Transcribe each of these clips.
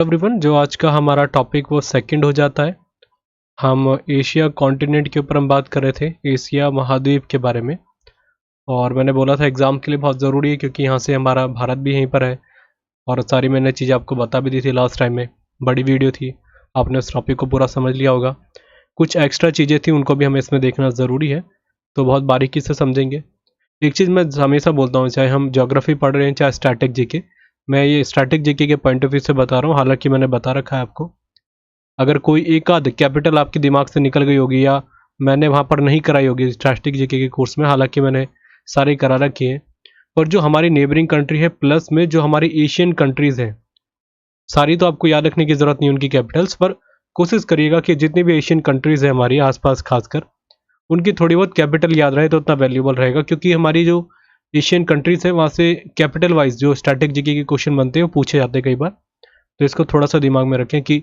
Everyone, जो आज का हमारा टॉपिक वो सेकंड हो जाता है। हम एशिया कॉन्टिनेंट के ऊपर हम बात कर रहे थे, एशिया महाद्वीप के बारे में। और मैंने बोला था एग्ज़ाम के लिए बहुत ज़रूरी है क्योंकि यहाँ से हमारा भारत भी यहीं पर है। और सारी मैंने चीज़ें आपको बता भी दी थी लास्ट टाइम में, बड़ी वीडियो थी, आपने उस टॉपिक को पूरा समझ लिया होगा। कुछ एक्स्ट्रा चीज़ें थी, उनको भी हमें इसमें देखना ज़रूरी है, तो बहुत बारीकी से समझेंगे। एक चीज़ मैं हमेशा बोलता हूँ, चाहे हम ज्योग्राफी पढ़ रहे हैं चाहे स्टैटिक जीके, मैं ये स्टैटिक जीके के पॉइंट ऑफ व्यू से बता रहा हूँ। हालांकि मैंने बता रखा है आपको, अगर कोई एक आध कैपिटल आपके दिमाग से निकल गई होगी या मैंने वहाँ पर नहीं कराई होगी स्टैटिक जीके के कोर्स में, हालांकि मैंने सारे करा रखी हैं, पर जो हमारी नेबरिंग कंट्री है प्लस में जो हमारी एशियन कंट्रीज़ हैं, सारी तो आपको याद रखने की ज़रूरत नहीं उनकी कैपिटल्स, पर कोशिश करिएगा कि जितनी भी एशियन कंट्रीज़ हैं हमारी आसपास खासकर, उनकी थोड़ी बहुत कैपिटल याद रहे तो उतना वैल्यूबल रहेगा। क्योंकि हमारी जो एशियन कंट्रीज़ है वहाँ से कैपिटल वाइज जो स्टैटिक जीके के क्वेश्चन बनते हैं वो पूछे जाते हैं कई बार, तो इसको थोड़ा सा दिमाग में रखें कि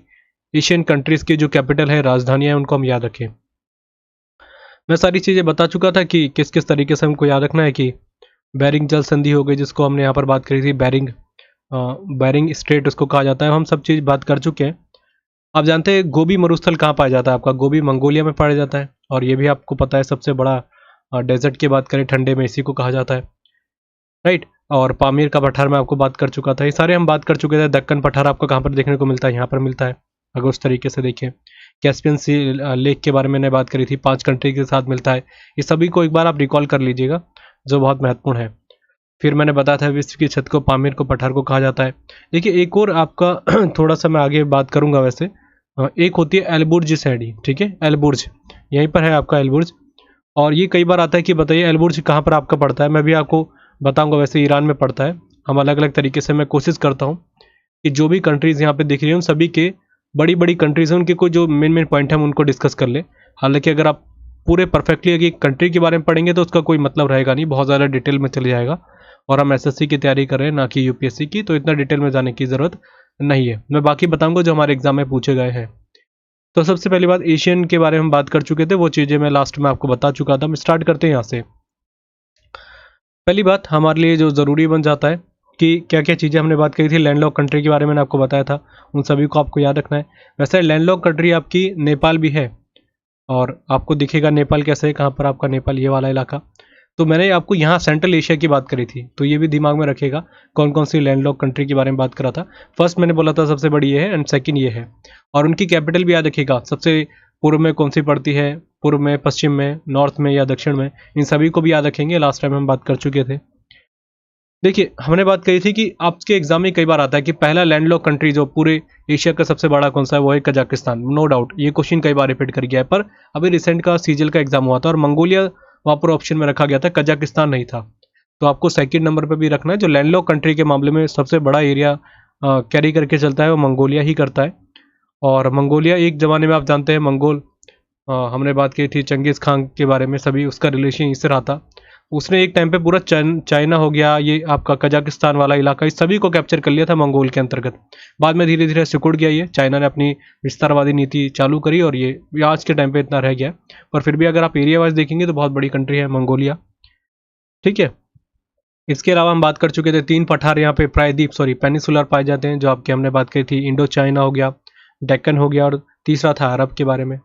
एशियन कंट्रीज़ की जो कैपिटल है, राजधानियाँ हैं, उनको हम याद रखें। मैं सारी चीज़ें बता चुका था कि किस किस तरीके से हमको याद रखना है। कि बेरिंग जल संधि हो गई जिसको हमने यहाँ पर बात करी थी, बेरिंग स्ट्रेट उसको कहा जाता है, हम सब चीज़ बात कर चुके हैं। आप जानते हैं गोबी मरुस्थल कहाँ पाया जाता है? आपका गोबी मंगोलिया में पाया जाता है, और ये भी आपको पता है सबसे बड़ा डेजर्ट की बात करें ठंडे में इसी को कहा जाता है, राइट। और पामीर का पठार मैं आपको बात कर चुका था, ये सारे हम बात कर चुके थे। दक्कन पठार आपको कहाँ पर देखने को मिलता है? यहाँ पर मिलता है, अगर उस तरीके से देखें। कैस्पियन सी लेक के बारे में मैंने बात करी थी, 5 कंट्री के साथ मिलता है। ये सभी को एक बार आप रिकॉल कर लीजिएगा, जो बहुत महत्वपूर्ण है। फिर मैंने बताया था विश्व की छत को, पामीर को, पठार को कहा जाता है। देखिए एक और आपका थोड़ा सा मैं आगे बात करूंगा वैसे। एक होती है एलबुर्ज सैडी, ठीक है, एलबुर्ज यहीं पर है आपका एलबुर्ज। और ये कई बार आता है कि बताइए एलबुर्ज कहाँ पर आपका पड़ता है, मैं भी आपको बताऊंगा। वैसे ईरान में पड़ता है। हम अलग अलग तरीके से मैं कोशिश करता हूँ कि जो भी कंट्रीज़ यहाँ पे दिख रही हैं उन सभी के, बड़ी बड़ी कंट्रीज़ हैं उनके कोई जो मेन मेन पॉइंट है हम उनको डिस्कस कर ले। हालांकि अगर आप पूरे परफेक्टली एक कंट्री के बारे में पढ़ेंगे तो उसका कोई मतलब रहेगा नहीं, बहुत ज़्यादा डिटेल में चले जाएगा। और हम एसएससी की तैयारी कर रहे हैं ना कि यूपीएससी की, तो इतना डिटेल में जाने की ज़रूरत नहीं है। मैं बाकी बताऊंगा जो हमारे एग्जाम में पूछे गए हैं। तो सबसे पहली बात, एशियन के बारे में हम बात कर चुके थे, वो चीज़ें मैं लास्ट में आपको बता चुका था। हम स्टार्ट करते हैं यहाँ से। पहली बात हमारे लिए जो ज़रूरी बन जाता है कि क्या क्या चीज़ें हमने बात करी थी। लैंडलॉक कंट्री के बारे में मैंने आपको बताया था, उन सभी को आपको याद रखना है। वैसे लैंडलॉक कंट्री आपकी नेपाल भी है, और आपको दिखेगा नेपाल कैसे है, कहाँ पर आपका नेपाल, ये वाला इलाका। तो मैंने आपको यहाँ सेंट्रल एशिया की बात करी थी, तो ये भी दिमाग में रखिएगा कौन कौन सी लैंडलॉक कंट्री के बारे में बात करा था। फर्स्ट मैंने बोला था सबसे बड़ी ये है, एंड सेकंड ये है। और उनकी कैपिटल भी याद रखिएगा, सबसे पूर्व में कौन सी पड़ती है, पूर्व में, पश्चिम में, नॉर्थ में या दक्षिण में, इन सभी को भी याद रखेंगे। लास्ट टाइम हम बात कर चुके थे। देखिए हमने बात कही थी कि आपके एग्जाम में कई बार आता है कि पहला लैंडलॉक कंट्री जो पूरे एशिया का सबसे बड़ा कौन सा है, वो है कजाकिस्तान। नो डाउट ये क्वेश्चन कई बार रिपीट कर गया है, पर अभी रिसेंट का सीजल का एग्जाम हुआ था और मंगोलिया वहाँ पर ऑप्शन में रखा गया था, कजाकिस्तान नहीं था। तो आपको सेकंड नंबर पर भी रखना है। जो लैंडलॉक कंट्री के मामले में सबसे बड़ा एरिया कैरी करके चलता है वो मंगोलिया ही करता है। और मंगोलिया एक ज़माने में आप जानते हैं मंगोल, हमने बात की थी चंगेज़ खान के बारे में, सभी उसका रिलेशन इससे रहा था। उसने एक टाइम पे पूरा चाइना हो गया, ये आपका कजाकिस्तान वाला इलाका, इस सभी को कैप्चर कर लिया था मंगोल के अंतर्गत। बाद में धीरे धीरे सिकुड़ गया ये, चाइना ने अपनी विस्तारवादी नीति चालू करी और ये आज के टाइम पे इतना रह गया। पर फिर भी अगर आप एरिया वाइज देखेंगे तो बहुत बड़ी कंट्री है मंगोलिया, ठीक है। इसके अलावा हम बात कर चुके थे 3 पठार यहाँ पे प्रायद्वीप पेनिसुलर पाए जाते हैं, जो आपके हमने बात की थी। इंडो चाइना हो गया, डेक्कन हो गया, और तीसरा था अरब के बारे में।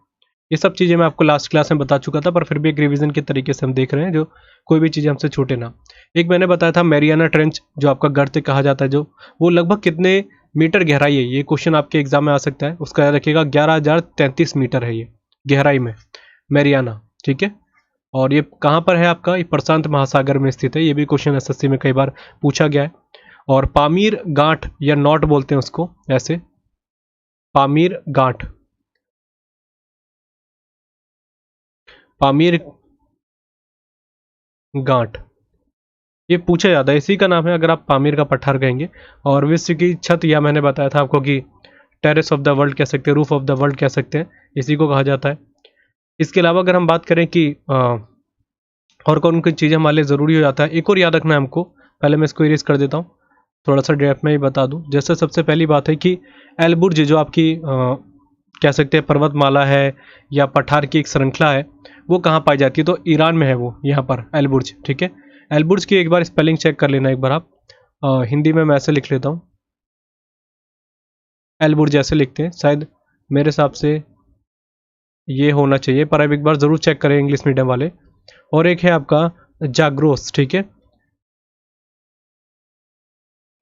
ये सब चीज़ें मैं आपको लास्ट क्लास में बता चुका था, पर फिर भी एक रिवीजन के तरीके से हम देख रहे हैं, जो कोई भी चीज़ हमसे छूटे ना। एक मैंने बताया था मैरियाना ट्रेंच, जो आपका गर्त कहा जाता है, जो वो लगभग कितने मीटर गहराई है, ये क्वेश्चन आपके एग्जाम में आ सकता है। उसका याद रखिएगा 11,033 मीटर है ये गहराई में मैरियाना, ठीक है। और ये कहाँ पर है आपका? ये प्रशांत महासागर में स्थित है। ये भी क्वेश्चन एसएससी में कई बार पूछा गया है। और पामीर गांठ या नॉट बोलते हैं उसको, ऐसे पामीर गांठ, पामीर गांठ, ये पूछा जाता है, इसी का नाम है अगर आप पामीर का पठार कहेंगे। और विश्व की छत, या मैंने बताया था आपको कि टेरेस ऑफ द वर्ल्ड कह सकते हैं, रूफ ऑफ द वर्ल्ड कह सकते हैं, इसी को कहा जाता है। इसके अलावा अगर हम बात करें कि और कौन कौन चीज़ें हमारे लिए ज़रूरी हो जाता है, एक और याद रखना है हमको। पहले मैं इसको इरेज कर देता हूँ, थोड़ा सा डेप्थ में ही बता दूँ। जैसे सबसे पहली बात है कि एलबुर्ज जो आपकी कह सकते हैं पर्वतमाला है या पठार की एक श्रृंखला है, वो कहाँ पाई जाती है? तो ईरान में है वो, यहाँ पर एलबुर्ज, ठीक है। एलबुर्ज की एक बार स्पेलिंग चेक कर लेना एक बार आप। हिंदी में मैं ऐसे लिख लेता हूँ, एल्बुर्ज ऐसे लिखते हैं शायद, मेरे हिसाब से ये होना चाहिए, पर अब एक बार ज़रूर चेक करें इंग्लिश मीडियम वाले। और एक है आपका जाग्रोस, ठीक है,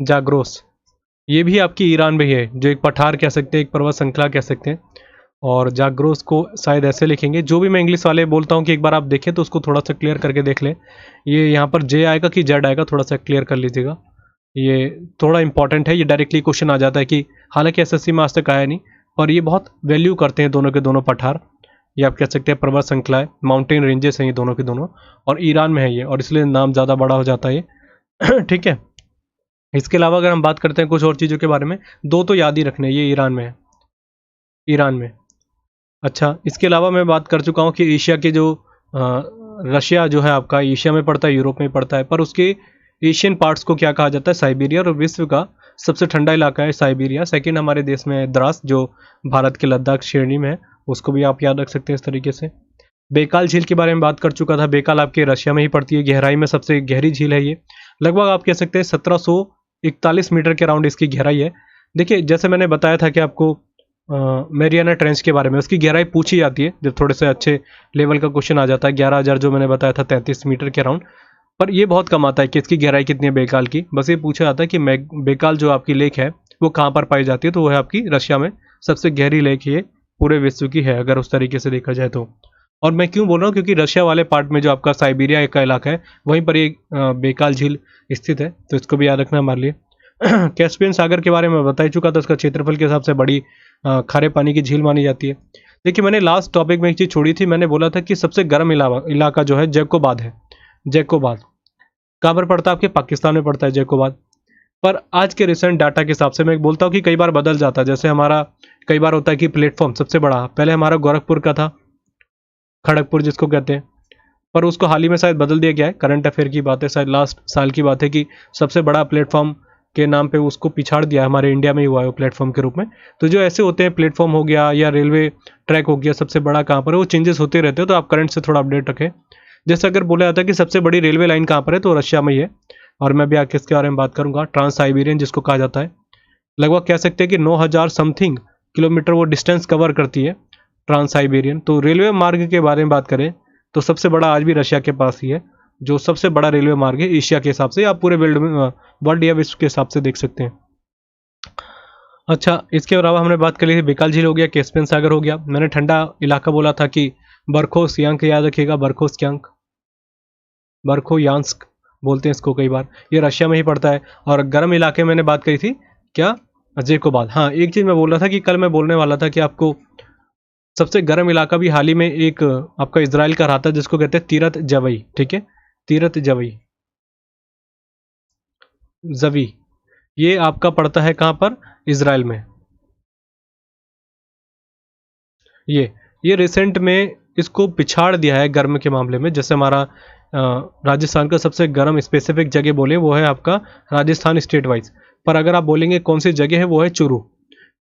जाग्रोस, ये भी आपकी ईरान में ही है, जो एक पठार कह सकते हैं, एक पर्वत श्रृंखला कह सकते हैं। और जाग्रोस को शायद ऐसे लिखेंगे, जो भी मैं इंग्लिश वाले बोलता हूँ कि एक बार आप देखें तो उसको थोड़ा सा क्लियर करके देख लें। ये यहाँ पर जे आएगा कि जेड आएगा, थोड़ा सा क्लियर कर लीजिएगा, ये थोड़ा इंपॉर्टेंट है। ये डायरेक्टली क्वेश्चन आ जाता है कि हालांकि एसएससी में आज तक आया नहीं, पर ये बहुत वैल्यू करते हैं दोनों के दोनों पठार। ये आप कह सकते हैं पर्वत श्रृंखला है, माउंटेन रेंजेस हैं ये दोनों के दोनों, और ईरान में है ये, और इसलिए नाम ज़्यादा बड़ा हो जाता है ये। ठीक है, इसके अलावा अगर हम बात करते हैं कुछ और चीज़ों के बारे में, दो तो याद ही रखने, ये ईरान में है, ईरान में। अच्छा, इसके अलावा मैं बात कर चुका हूँ कि एशिया के जो रशिया जो है आपका एशिया में पड़ता है, यूरोप में पड़ता है, पर उसके एशियन पार्ट्स को क्या कहा जाता है, साइबेरिया। और विश्व का सबसे ठंडा इलाका है साइबेरिया। सेकंड हमारे देश में है द्रास, जो भारत के लद्दाख श्रेणी में है, उसको भी आप याद रख सकते हैं इस तरीके से। बेकाल झील के बारे में बात कर चुका था, बेकाल आपके रशिया में ही पड़ती है, गहराई में सबसे गहरी झील है ये, लगभग आप कह सकते हैं 1741 मीटर के अराउंड इसकी गहराई है। देखिए, जैसे मैंने बताया था कि आपको मैरियाना ट्रेंच के बारे में, उसकी गहराई पूछी जाती है जब थोड़े से अच्छे लेवल का क्वेश्चन आ जाता है। 11,000 जो मैंने बताया था 33 मीटर के अराउंड, पर ये बहुत कम आता है कि इसकी गहराई कितनी है बेकाल की। बस ये पूछा जाता है कि बेकाल जो आपकी लेक है वो कहाँ पर पाई जाती है, तो वो है आपकी रशिया में। सबसे गहरी लेक ये पूरे विश्व की है, अगर उस तरीके से देखा जाए तो। और मैं क्यों बोल रहा हूँ, क्योंकि रशिया वाले पार्ट में जो आपका साइबेरिया का इलाका है, वहीं पर ये बेकाल झील स्थित है, तो इसको भी याद रखना हमारे लिए। कैस्पियन सागर के बारे में बता ही चुका था, उसका क्षेत्रफल के हिसाब से बड़ी खारे पानी की झील मानी जाती है। देखिए, मैंने लास्ट टॉपिक में एक चीज़ छोड़ी थी, मैंने बोला था कि सबसे गर्म इलाका जो है जैकोबाद है। जैकोबाद कहाँ पर पड़ता है, आपके पाकिस्तान में पड़ता है जैकोबाद। पर आज के रिसेंट डाटा के हिसाब से मैं बोलता हूँ कि कई बार बदल जाता है। जैसे हमारा कई बार होता है कि प्लेटफॉर्म सबसे बड़ा पहले हमारा गोरखपुर का था, खड़गपुर जिसको कहते हैं, पर उसको हाल ही में शायद बदल दिया गया है। करंट अफेयर की बात है, शायद लास्ट साल की बात है कि सबसे बड़ा प्लेटफॉर्म के नाम पे उसको पिछाड़ दिया, हमारे इंडिया में ही हुआ है वो प्लेटफॉर्म के रूप में। तो जो ऐसे होते हैं, प्लेटफॉर्म हो गया या रेलवे ट्रैक हो गया, सबसे बड़ा कहाँ पर है, वो चेंजेस होते रहते हैं, तो आप करंट से थोड़ा अपडेट रखें। जैसे अगर बोला जाता है कि सबसे बड़ी रेलवे लाइन कहाँ पर है, तो रशिया में ही है। और मैं भी आगे इसके बारे में बात करूंगा, ट्रांस साइबेरियन जिसको कहा जाता है। लगभग कह सकते हैं कि 9,000 समथिंग किलोमीटर वो डिस्टेंस कवर करती है ट्रांस साइबेरियन। तो रेलवे मार्ग के बारे में बात करें तो सबसे बड़ा आज भी रशिया के पास ही है, जो सबसे बड़ा रेलवे मार्ग है एशिया के हिसाब से, या पूरे वर्ल्ड या विश्व के हिसाब से देख सकते हैं। अच्छा, इसके अलावा हमने बात कर ली थी, बेकाल झील हो गया, कैस्पियन सागर हो गया। मैंने ठंडा इलाका बोला था कि बरखोस्यांक, याद रखिएगा, बरखोस्यांक, बरखोयांस्क बोलते हैं इसको कई बार, ये रशिया में ही पड़ता है। और गर्म इलाके मैंने बात करी थी क्या, जैकोबाद। हाँ, एक चीज़ मैं बोल रहा था कि कल मैं बोलने वाला था कि आपको सबसे गर्म इलाका भी हाल ही में एक आपका इजराइल का रहा था, जिसको कहते हैं तीरथ जवई। ठीक है, तीरथ जवई, जवी, ये आपका पड़ता है कहाँ पर, इजराइल में। ये रिसेंट में इसको पिछाड़ दिया है गर्म के मामले में। जैसे हमारा राजस्थान का सबसे गर्म स्पेसिफिक जगह बोले वो है आपका राजस्थान स्टेट वाइज, पर अगर आप बोलेंगे कौन सी जगह है, वो है चुरू।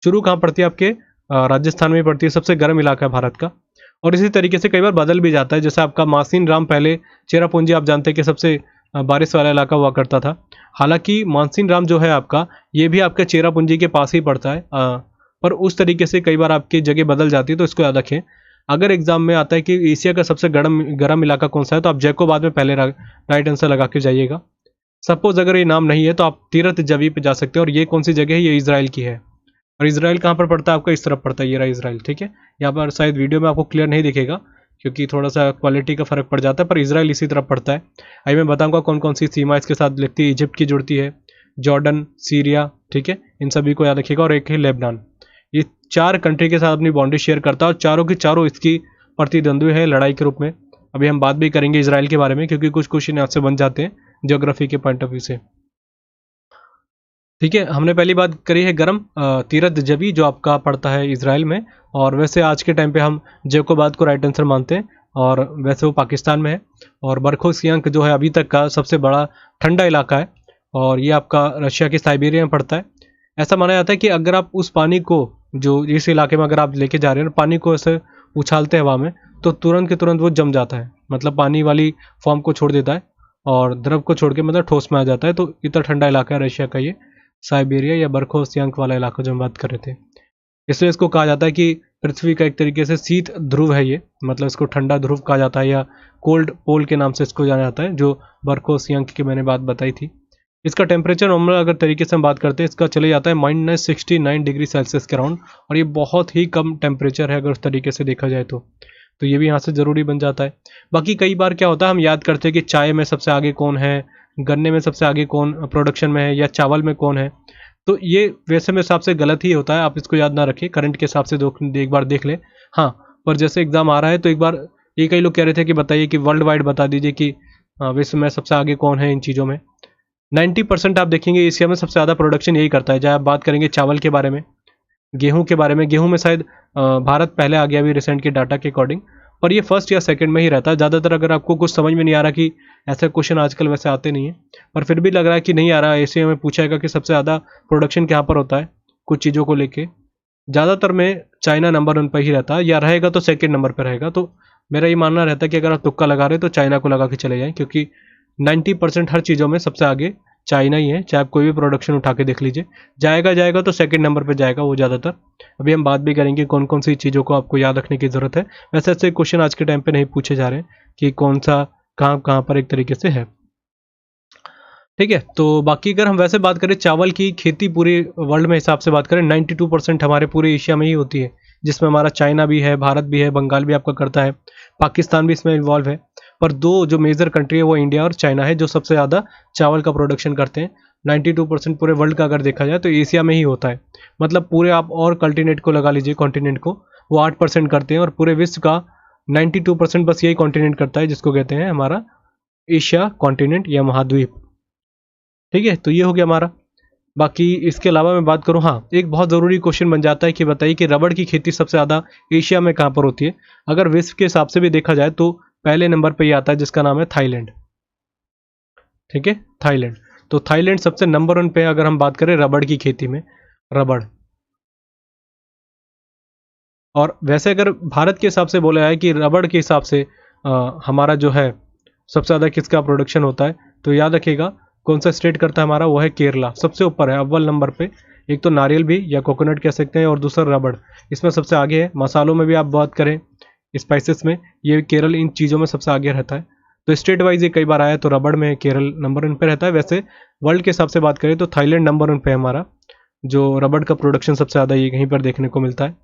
चुरू कहाँ पड़ती है, आपके राजस्थान में पड़ती है, सबसे गर्म इलाका है भारत का। और इसी तरीके से कई बार बदल भी जाता है, जैसे आपका मानसीन राम पहले चेरापूंजी आप जानते हैं कि सबसे बारिश वाला इलाका हुआ करता था। हालांकि मानसीन राम जो है आपका, ये भी आपके चेरापूंजी के पास ही पड़ता है, पर उस तरीके से कई बार आपकी जगह बदल जाती है, तो इसको याद रखें। अगर एग्जाम में आता है कि एशिया का सबसे गर्म इलाका कौन सा है, तो आप जैकोबाद में पहले राइट आंसर लगा के जाइएगा। सपोज अगर ये नाम नहीं है तो आप तीरथ जवी पे जा सकते हैं। और ये कौन सी जगह है, ये इजराइल की है। और इजराइल कहाँ पर पड़ता है, आपका इस तरफ पड़ता है, ये रहा इजराइल। ठीक है, यहाँ पर शायद वीडियो में आपको क्लियर नहीं दिखेगा क्योंकि थोड़ा सा क्वालिटी का फर्क पड़ जाता है, पर इजराइल इसी तरफ पड़ता है। अभी मैं बताऊंगा कौन कौन सी सीमा इसके साथ लगती है। इजिप्ट की जुड़ती है, जॉर्डन, सीरिया, ठीक है, इन सभी को याद रखिएगा। और एक है लेबनान। ये 4 कंट्री के साथ अपनी बाउंड्री शेयर करता है, और चारों की चारों इसकी प्रतिद्वंद्वी है लड़ाई के रूप में। अभी हम बात भी करेंगे इसराइल के बारे में, क्योंकि कुछ क्वेश्चन आपसे बन जाते हैं ज्योग्राफी के पॉइंट ऑफ व्यू से। ठीक है, हमने पहली बात करी है गर्म तीरथ जबी, जो आपका पड़ता है इसराइल में। और वैसे आज के टाइम पे हम जैकोबाद को राइट आंसर मानते हैं, और वैसे वो पाकिस्तान में है। और बरखोसियांक जो है अभी तक का सबसे बड़ा ठंडा इलाका है, और ये आपका रशिया की साइबेरिया में पड़ता है। ऐसा माना जाता है कि अगर आप उस पानी को, जो इस इलाके में अगर आप लेके जा रहे हैं, पानी को ऐसे उछालते हैं हवा में, तो तुरंत के तुरंत वो जम जाता है, मतलब पानी वाली फॉर्म को छोड़ देता है और द्रव को छोड़ के मतलब ठोस में आ जाता है। तो इतना ठंडा इलाका है रशिया का ये। साइबेरिया या बर्फोसियांक वाला इलाका जो हम बात कर रहे थे। इसलिए इसको कहा जाता है कि पृथ्वी का एक तरीके से शीत ध्रुव है ये, मतलब इसको ठंडा ध्रुव कहा जाता है या कोल्ड पोल के नाम से इसको जाना जाता है, जो बर्फोसियांक की मैंने बात बताई थी। इसका टेम्परेचर नॉर्मल अगर तरीके से हम बात करते हैं, इसका चले जाता है -69 डिग्री सेल्सियस के अराउंड, और ये बहुत ही कम टेम्परेचर है अगर उस तरीके से देखा जाए तो ये भी यहाँ से ज़रूरी बन जाता है। बाकी कई बार क्या होता है, हम याद करते हैं कि चाय में सबसे आगे कौन है, गन्ने में सबसे आगे कौन प्रोडक्शन में है, या चावल में कौन है, तो ये वैसे में हिसाब से गलत ही होता है। आप इसको याद ना रखें, करंट के हिसाब से एक बार देख लें। हाँ, पर जैसे एग्जाम आ रहा है तो एक बार ये कई लोग कह रहे थे कि बताइए कि वर्ल्ड वाइड बता दीजिए कि विश्व में सबसे आगे कौन है इन चीज़ों में। 90% आप देखेंगे एशिया में सबसे ज़्यादा प्रोडक्शन यही करता है। चाहे आप बात करेंगे चावल के बारे में, गेहूं के बारे में, गेहूं में शायद भारत पहले आ गया अभी रिसेंट के डाटा के अकॉर्डिंग, पर ये फर्स्ट या सेकंड में ही रहता है ज़्यादातर। अगर आपको कुछ समझ में नहीं आ रहा, कि ऐसे क्वेश्चन आजकल वैसे आते नहीं है, पर फिर भी लग रहा है कि नहीं आ रहा, एशिया में पूछाएगा कि सबसे ज़्यादा प्रोडक्शन कहाँ पर होता है कुछ चीज़ों को लेके, ज़्यादातर में चाइना नंबर 1 पर ही रहता है, या रहेगा तो सेकेंड नंबर पर रहेगा। तो मेरा ये मानना रहता है कि अगर आप तुक्का लगा रहे हो तो चाइना को लगा के चले जाएँ, क्योंकि 90% हर चीज़ों में सबसे आगे चाइना ही है। चाहे आप कोई भी प्रोडक्शन उठा के देख लीजिए, जाएगा तो सेकंड नंबर पे जाएगा वो ज़्यादातर। अभी हम बात भी करेंगे कौन कौन सी चीज़ों को आपको याद रखने की ज़रूरत है। वैसे ऐसे क्वेश्चन आज के टाइम पे नहीं पूछे जा रहे हैं कि कौन सा कहाँ पर एक तरीके से है, ठीक है। तो बाकी अगर हम वैसे बात करें चावल की खेती पूरे वर्ल्ड में हिसाब से बात करें, 92% हमारे पूरे एशिया में ही होती है, जिसमें हमारा चाइना भी है, भारत भी है, बंगाल भी आपका करता है, पाकिस्तान भी इसमें इन्वॉल्व है। पर दो जो मेजर कंट्री है वो इंडिया और चाइना है, जो सबसे ज़्यादा चावल का प्रोडक्शन करते हैं। 92% पूरे वर्ल्ड का अगर देखा जाए तो एशिया में ही होता है। मतलब पूरे आप और कॉन्टिनेंट को लगा लीजिए, कॉन्टिनेंट को, वो 8% करते हैं, और पूरे विश्व का 92% बस यही कॉन्टिनेंट करता है, जिसको कहते हैं हमारा एशिया कॉन्टिनेंट या महाद्वीप, ठीक है। तो ये हो गया हमारा। बाकी इसके अलावा मैं बात करूँ, हाँ, एक बहुत ज़रूरी क्वेश्चन बन जाता है कि बताइए कि रबड़ की खेती सबसे ज़्यादा एशिया में कहाँ पर होती है। अगर विश्व के हिसाब से भी देखा जाए तो पहले नंबर पे ये आता है, जिसका नाम है थाईलैंड, ठीक है, थाईलैंड। तो थाईलैंड सबसे नंबर 1 पे अगर हम बात करें रबड़ की खेती में, रबड़। और वैसे अगर भारत के हिसाब से बोला जाए कि रबड़ के हिसाब से हमारा जो है सबसे ज़्यादा किसका प्रोडक्शन होता है, तो याद रखिएगा कौन सा स्टेट करता है हमारा, वो है केरला, सबसे ऊपर है, अव्वल नंबर पे। एक तो नारियल भी या कोकोनट कह सकते हैं, और दूसरा रबड़, इसमें सबसे आगे है। मसालों में भी आप बात करें, स्पाइसेस में, ये केरल इन चीज़ों में सबसे आगे रहता है। तो स्टेट वाइज ये कई बार आया, तो रबड़ में केरल नंबर 1 पे रहता है। वैसे वर्ल्ड के हिसाब से बात करें तो थाईलैंड नंबर 1 पे है हमारा, जो रबड़ का प्रोडक्शन सबसे ज़्यादा ये कहीं पर देखने को मिलता है,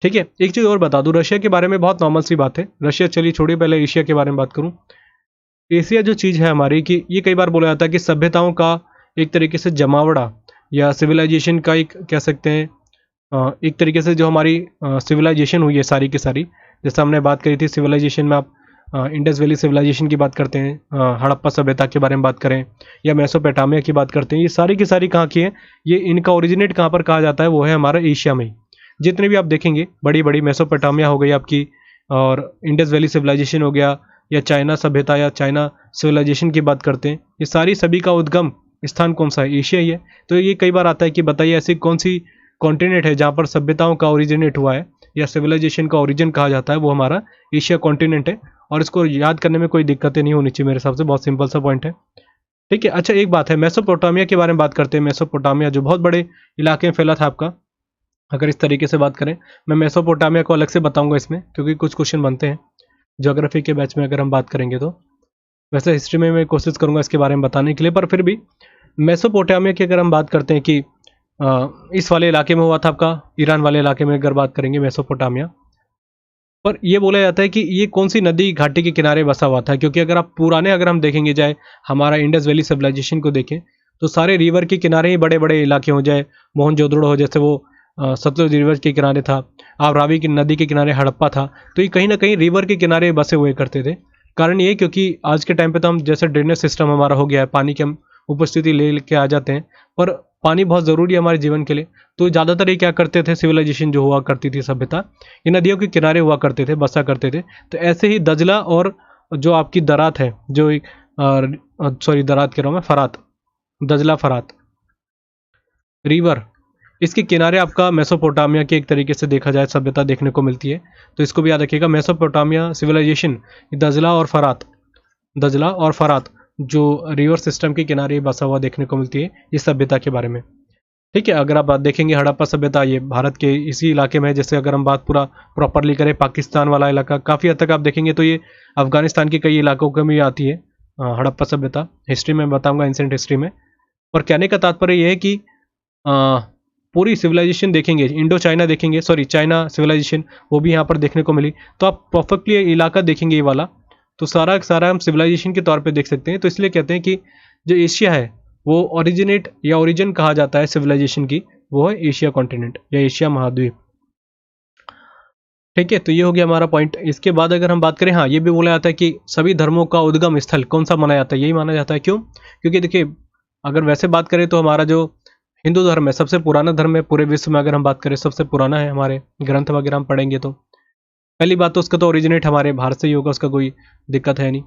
ठीक है। एक चीज़ और बता दूं, रशिया के बारे में बहुत नॉर्मल सी बात है। रशिया चलिए छोड़िए, पहले एशिया के बारे में बात करूं। एशिया जो चीज़ है हमारी, कि ये कई बार बोला जाता है कि सभ्यताओं का एक तरीके से जमावड़ा या सिविलाइजेशन का एक कह सकते हैं, एक तरीके से जो हमारी सिविलाइजेशन हुई है सारी की सारी, जैसे हमने बात करी थी सिविलाइजेशन में, आप इंडस वैली सिविलाइजेशन की बात करते हैं, हड़प्पा सभ्यता के बारे में बात करें, या मेसोपोटामिया की बात करते हैं, ये सारी की सारी कहाँ की है, ये इनका ओरिजिनेट कहाँ पर कहा जाता है, वो है हमारा एशिया में ही। जितने भी आप देखेंगे बड़ी बड़ी, मेसोपोटामिया हो गई आपकी, और इंडस वैली सिविलाइजेशन हो गया, या चाइना सभ्यता या चाइना सिविलाइजेशन की बात करते हैं, ये सारी सभी का उद्गम स्थान कौन सा है, एशिया ही है। तो ये कई बार आता है कि बताइए ऐसी कौन सी कॉन्टिनेंट है जहाँ पर सभ्यताओं का ओरिजिनेट हुआ है या सिविलाइजेशन का ओरिजिन कहा जाता है, वो हमारा एशिया कॉन्टिनेंट है। और इसको याद करने में कोई दिक्कतें नहीं होनी चाहिए मेरे हिसाब से, बहुत सिंपल सा पॉइंट है, ठीक है। अच्छा, एक बात है, मेसोपोटामिया के बारे में बात करते हैं। मेसोपोटामिया जो बहुत बड़े इलाके में फैला था आपका, अगर इस तरीके से बात करें, मैं मेसोपोटामिया को अलग से बताऊंगा इसमें, क्योंकि कुछ क्वेश्चन बनते हैं ज्योग्राफी के बैच में अगर हम बात करेंगे तो। वैसे हिस्ट्री में मैं कोशिश करूंगा इसके बारे में बताने के लिए, पर फिर भी मेसोपोटामिया की अगर हम बात करते हैं कि इस वाले इलाके में हुआ था आपका, ईरान वाले इलाके में अगर बात करेंगे मेसोपोटामिया, पर ये बोला जाता है कि ये कौन सी नदी घाटी के किनारे बसा हुआ था, क्योंकि अगर आप पुराने अगर हम देखेंगे, जाए हमारा इंडस वैली सिविलाइजेशन को देखें, तो सारे रिवर के किनारे ही बड़े बड़े इलाके हो, जाए मोहनजोदड़ो हो, जैसे वो सतलुज रिवर के किनारे था, आप रावी की नदी के किनारे हड़प्पा था, तो ये कहीं ना कहीं रिवर के किनारे बसे हुए करते थे। कारण ये क्योंकि आज के टाइम पे तो हम जैसे ड्रेनेज सिस्टम हमारा हो गया है, पानी की हम उपस्थिति ले के आ जाते हैं, पर पानी बहुत ज़रूरी है हमारे जीवन के लिए। तो ज़्यादातर ये क्या करते थे, सिविलाइजेशन जो हुआ करती थी सभ्यता, ये नदियों के किनारे हुआ करते थे, बसा करते थे। तो ऐसे ही दजला और जो आपकी दरात है, जो सॉरी दरात कह रहा हूँ मैं, फरात, दजला फरात रिवर, इसके किनारे आपका मेसोपोटामिया के एक तरीके से देखा जाए सभ्यता देखने को मिलती है। तो इसको भी याद रखिएगा, मेसोपोटामिया सिविलाइजेशन, दजला और फरात, दजला और फरात, जो रिवर सिस्टम के किनारे बसा हुआ देखने को मिलती है इस सभ्यता के बारे में। ठीक है, अगर आप बात देखेंगे हड़प्पा सभ्यता, ये भारत के इसी इलाके में है। जैसे अगर हम बात पूरा प्रॉपरली करें, पाकिस्तान वाला इलाका काफ़ी हद तक आप देखेंगे तो ये अफगानिस्तान के कई इलाकों में भी आती है हड़प्पा सभ्यता। हिस्ट्री में बताऊंगा, एंसेंट हिस्ट्री में। और कहने का तात्पर्य यह है कि पूरी सिविलाइजेशन देखेंगे, इंडो चाइना देखेंगे, सॉरी चाइना सिविलाइजेशन, वो भी यहाँ पर देखने को मिली। तो आप परफेक्टली इलाका देखेंगे ये वाला, तो सारा सारा हम सिविलाइजेशन के तौर पे देख सकते हैं। तो इसलिए कहते हैं कि जो एशिया है वो ओरिजिनेट या ओरिजिन कहा जाता है सिविलाइजेशन की, वो है एशिया कॉन्टिनेंट या एशिया महाद्वीप। ठीक है, तो ये हो गया हमारा पॉइंट। इसके बाद अगर हम बात करें, हाँ ये भी बोला जाता है कि सभी धर्मों का उद्गम स्थल कौन सा माना जाता है, यही माना जाता है। क्यों? क्योंकि देखिए अगर वैसे बात करें तो हमारा जो हिंदू धर्म है सबसे पुराना धर्म है पूरे विश्व में। अगर हम बात करें सबसे पुराना है, हमारे ग्रंथ वगैरह हम पढ़ेंगे तो पहली बात तो उसका तो ओरिजिनेट हमारे भारत से ही होगा, उसका कोई दिक्कत है नहीं।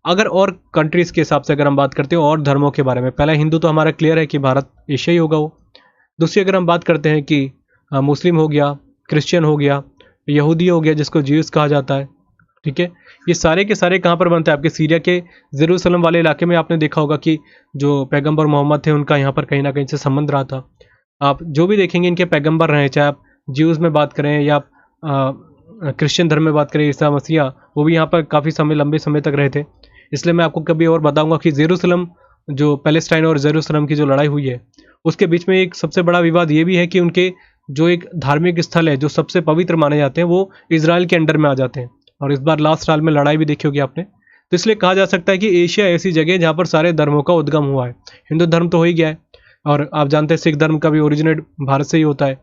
अगर और कंट्रीज के हिसाब से अगर हम बात करते हैं और धर्मों के बारे में, पहला हिंदू तो हमारा क्लियर है कि भारत एशिया ही होगा वो। दूसरी अगर हम बात करते हैं कि मुस्लिम हो गया, क्रिश्चियन हो गया, यहूदी हो गया जिसको ज्यूस कहा जाता है। ठीक है, ये सारे के सारे कहाँ पर बनते हैं? आपके सीरिया के जेरूसलम वाले इलाके में आपने देखा होगा कि जो पैगंबर मोहम्मद थे उनका यहाँ पर कहीं ना कहीं से संबंध रहा था। आप जो भी देखेंगे इनके पैगंबर रहे, चाहे आप ज्यूज में बात करें या क्रिश्चियन धर्म में बात करें, ईसा मसीहा, वो भी यहाँ पर काफ़ी समय लंबे समय तक रहे थे। इसलिए मैं आपको कभी और बताऊंगा कि जेरूसलम, जो पैलेस्टाइन और जेरूसलम की जो लड़ाई हुई है, उसके बीच में एक सबसे बड़ा विवाद ये भी है कि उनके जो एक धार्मिक स्थल है जो सबसे पवित्र माने जाते हैं वो इजराइल के अंडर में आ जाते हैं। और इस बार लास्ट साल में लड़ाई भी देखी होगी आपने। तो इसलिए कहा जा सकता है कि एशिया ऐसी जगह है जहाँ पर सारे धर्मों का उद्गम हुआ है। हिंदू धर्म तो हो ही गया है, और आप जानते हैं सिख धर्म का भी ओरिजिनेट भारत से ही होता है।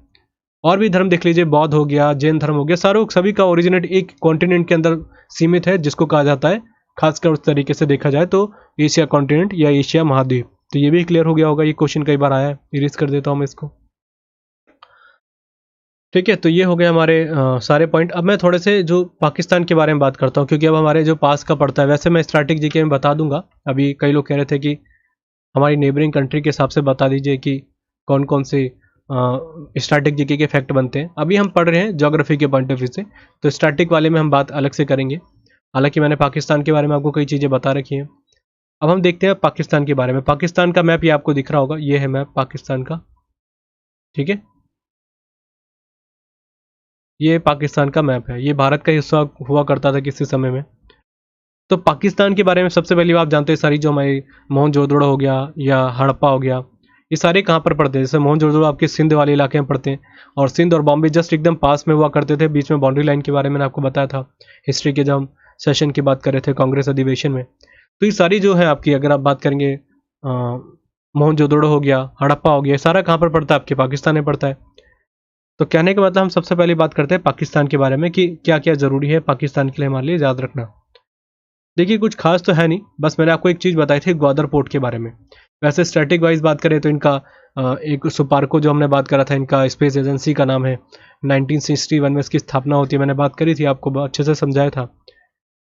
और भी धर्म देख लीजिए, बौद्ध हो गया, जैन धर्म हो गया, सारों सभी का ओरिजिनेट एक कॉन्टिनेंट के अंदर सीमित है, जिसको कहा जाता है, खासकर उस तरीके से देखा जाए तो एशिया कॉन्टिनेंट या एशिया महाद्वीप। तो ये भी क्लियर हो गया होगा, ये क्वेश्चन कई बार आया है, इरेज कर देता हूँ मैं इसको। ठीक है, तो ये हो गया हमारे सारे पॉइंट। अब मैं थोड़े से जो पाकिस्तान के बारे में बात करता हूँ, क्योंकि अब हमारे जो पास का पड़ता है। वैसे मैं स्टैटिक जीके में बता दूंगा, अभी कई लोग कह रहे थे कि हमारी नेबरिंग कंट्री के हिसाब से बता दीजिए कि कौन कौन से स्टैटिक जीके के फैक्ट बनते हैं। अभी हम पढ़ रहे हैं ज्योग्राफी के पॉइंट ऑफ व्यू से, तो स्टैटिक वाले में हम बात अलग से करेंगे। हालांकि मैंने पाकिस्तान के बारे में आपको कई चीज़ें बता रखी हैं। अब हम देखते हैं पाकिस्तान के बारे में। पाकिस्तान का मैप ये आपको दिख रहा होगा, ये है मैप पाकिस्तान का। ठीक है, ये पाकिस्तान का मैप है, ये भारत का हिस्सा हुआ करता था किसी समय में। तो पाकिस्तान के बारे में सबसे पहली बात आप जानते हैं, सारी जो हमारी मोहनजोदड़ो हो गया या हड़प्पा हो गया, ये सारे कहाँ पर पड़ते हैं? जैसे मोहनजोदड़ो आपके सिंध वाले इलाके में पड़ते हैं, और सिंध और बॉम्बे जस्ट एकदम पास में हुआ करते थे। बीच में बाउंड्री लाइन के बारे में मैंने आपको बताया था हिस्ट्री के जब हम सेशन की बात कर रहे थे कांग्रेस अधिवेशन में। तो ये सारी जो है आपकी, अगर आप बात करेंगे मोहनजोदड़ो हो गया, हड़प्पा हो गया, सारा कहाँ पर पड़ता है? आपके पाकिस्तान में पड़ता है। तो कहने का मतलब हम सबसे पहले बात करते हैं पाकिस्तान के बारे में कि क्या क्या ज़रूरी है पाकिस्तान के लिए हमारे लिए याद रखना। देखिए कुछ खास तो है नहीं, बस मैंने आपको एक चीज़ बताई थी ग्वादर पोर्ट के बारे में। वैसे स्टैटिक वाइज बात करें तो इनका एक सुपार्को जो हमने बात करा था, इनका स्पेस एजेंसी का नाम है। 1961 में इसकी स्थापना होती है, मैंने बात करी थी, आपको बहुत अच्छे से समझाया था।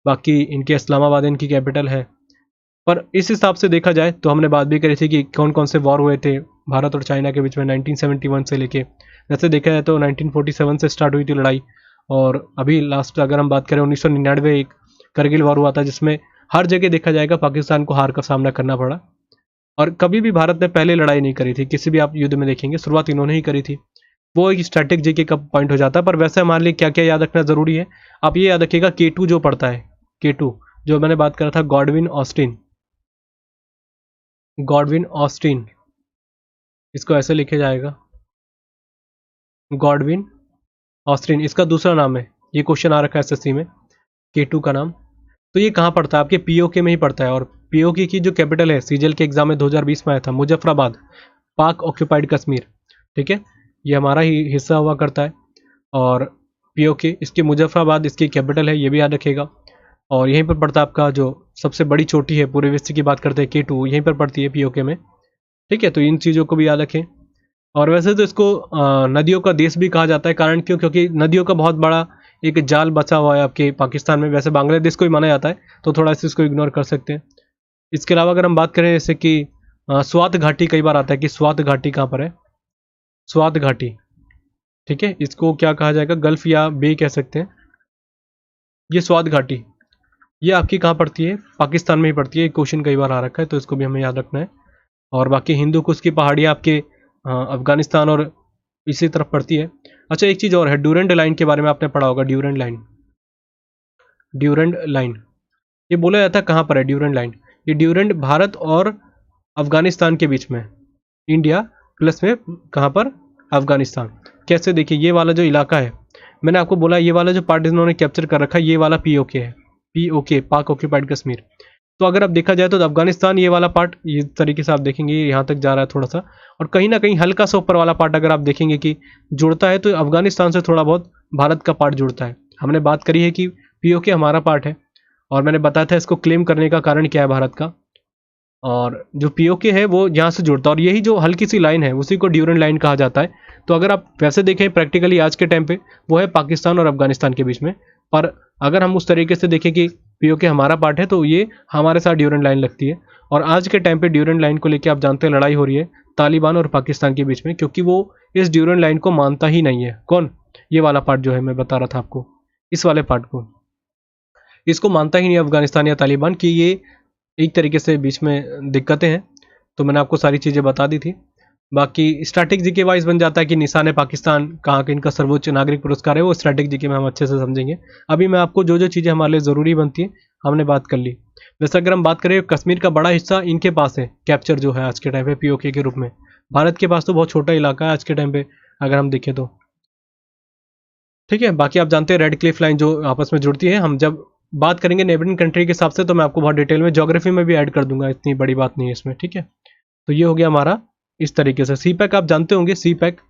बाकी इनके इस्लामाबाद इनकी कैपिटल है। पर इस हिसाब से देखा जाए तो हमने बात भी करी थी कि कौन कौन से वॉर हुए थे भारत और चाइना के बीच में 1971 से लेके। वैसे देखा जाए तो 1947 से स्टार्ट हुई थी लड़ाई, और अभी लास्ट अगर हम बात करें 1999 एक करगिल वॉर हुआ था, जिसमें हर जगह देखा जाएगा पाकिस्तान को हार का सामना करना पड़ा। और कभी भी भारत ने पहले लड़ाई नहीं करी थी, किसी भी आप युद्ध में देखेंगे शुरुआत इन्होंने ही करी थी। वो एक स्ट्रैटेजिक जीके का पॉइंट हो जाता है। पर वैसे हमारे लिए क्या क्या याद रखना जरूरी है, आप ये याद रखिएगा K2 जो पड़ता है, K2 जो मैंने बात करा था, गॉडविन ऑस्टिन, गॉडविन ऑस्टिन, इसको ऐसे लिखा जाएगा गॉडविन ऑस्टिन, इसका दूसरा नाम है। ये क्वेश्चन आ रखा है एसएससी में, K2 का नाम। तो ये कहाँ पड़ता है? आपके पीओके में ही पड़ता है। और पीओके की जो कैपिटल है, सीजीएल के एग्जाम में 2020 में आया था, मुजफ्फराबाद, पाक ऑक्यूपाइड कश्मीर। ठीक है, ये हमारा ही हिस्सा हुआ करता है। और पीओके इसकी मुजफ्फराबाद इसकी कैपिटल है, ये भी याद रखिएगा। और यहीं पर पड़ता है आपका जो सबसे बड़ी चोटी है पूरे विश्व की बात करते हैं, K2 यहीं पर पड़ती है पीओके में। ठीक है, तो इन चीज़ों को भी याद रखें। और वैसे तो इसको नदियों का देश भी कहा जाता है। कारण क्यों? क्योंकि नदियों का बहुत बड़ा एक जाल बचा हुआ है आपके पाकिस्तान में। वैसे बांग्लादेश को ही माना जाता है, तो थोड़ा सा इसको इग्नोर कर सकते हैं। इसके अलावा अगर हम बात करें जैसे कि स्वात घाटी, कई बार आता है कि स्वात घाटी कहाँ पर है, स्वात घाटी। ठीक है, इसको क्या कहा जाएगा? गल्फ या बे कह सकते हैं, ये स्वात घाटी। ये आपकी कहाँ पड़ती है? पाकिस्तान में ही पड़ती है। क्वेश्चन कई बार आ रखा है तो इसको भी हमें याद रखना है। और बाकी हिंदू कुश की पहाड़ियाँ आपके अफगानिस्तान और इसी तरफ पड़ती है। अच्छा, एक चीज़ और है, ड्यूरेंट लाइन के बारे में आपने पढ़ा होगा। ड्यूरेंट लाइन, ड्यूरेंट लाइन ये बोला जाता है कहाँ पर है ड्यूरेंट लाइन? ये ड्यूरेंट भारत और अफगानिस्तान के बीच में, इंडिया प्लस में कहाँ पर? अफगानिस्तान। कैसे? देखिए, ये वाला जो इलाका है, मैंने आपको बोला ये वाला जो पार्ट इन्होंने कैप्चर कर रखा है, ये वाला पीओके है। पीओके, पाक ऑक्यूपाइड कश्मीर। तो अगर अब देखा जाए तो अफगानिस्तान ये वाला पार्ट ये तरीके से आप देखेंगे यहाँ तक जा रहा है थोड़ा सा, और कहीं ना कहीं हल्का सा ऊपर वाला पार्ट अगर आप देखेंगे कि जुड़ता है, तो अफगानिस्तान से थोड़ा बहुत भारत का पार्ट जुड़ता है। हमने बात करी है कि पीओके हमारा पार्ट है, और मैंने बताया था इसको क्लेम करने का कारण क्या है भारत का, और जो पीओके है वो यहाँ से जुड़ता है, और यही जो हल्की सी लाइन है उसी को ड्यूरेंट लाइन कहा जाता है। तो अगर आप वैसे देखें प्रैक्टिकली आज के टाइम पे वो है पाकिस्तान और अफगानिस्तान के बीच में, पर अगर हम उस तरीके से देखें कि पीओके हमारा पार्ट है तो ये हमारे साथ ड्यूरेंट लाइन लगती है। और आज के टाइम पे ड्यूरेंट लाइन को लेकर आप जानते हैं लड़ाई हो रही है तालिबान और पाकिस्तान के बीच में, क्योंकि वो इस ड्यूरेंट लाइन को मानता ही नहीं है। कौन? ये वाला पार्ट जो है मैं बता रहा था आपको, इस वाले पार्ट को, इसको मानता ही नहीं अफगानिस्तान या तालिबान, कि ये एक तरीके से बीच में दिक्कतें हैं। तो मैंने आपको सारी चीज़ें बता दी थी। बाकी स्ट्रैटेजिक जीके वाइज बन जाता है कि निशान है पाकिस्तान, कहाँ का इनका सर्वोच्च नागरिक पुरस्कार है, वो स्ट्रैटेजिक जीके में हम अच्छे से समझेंगे। अभी मैं आपको जो जो चीज़ें हमारे लिए ज़रूरी बनती है हमने बात कर ली। वैसे अगर हम बात करें, कश्मीर का बड़ा हिस्सा इनके पास है, कैप्चर जो है आज के टाइम पे पीओके के रूप में। भारत के पास तो बहुत छोटा इलाका है आज के टाइम पे अगर हम देखें तो। ठीक है, बाकी आप जानते हैं रेड क्लिफ लाइन जो आपस में जुड़ती है, हम जब बात करेंगे नेबरिंग कंट्री के हिसाब से तो मैं आपको बहुत डिटेल में ज्योग्राफी में भी ऐड कर दूंगा, इतनी बड़ी बात नहीं है इसमें। ठीक है, तो ये हो गया हमारा इस तरीके से। सी पैक आप जानते होंगे, सी पैक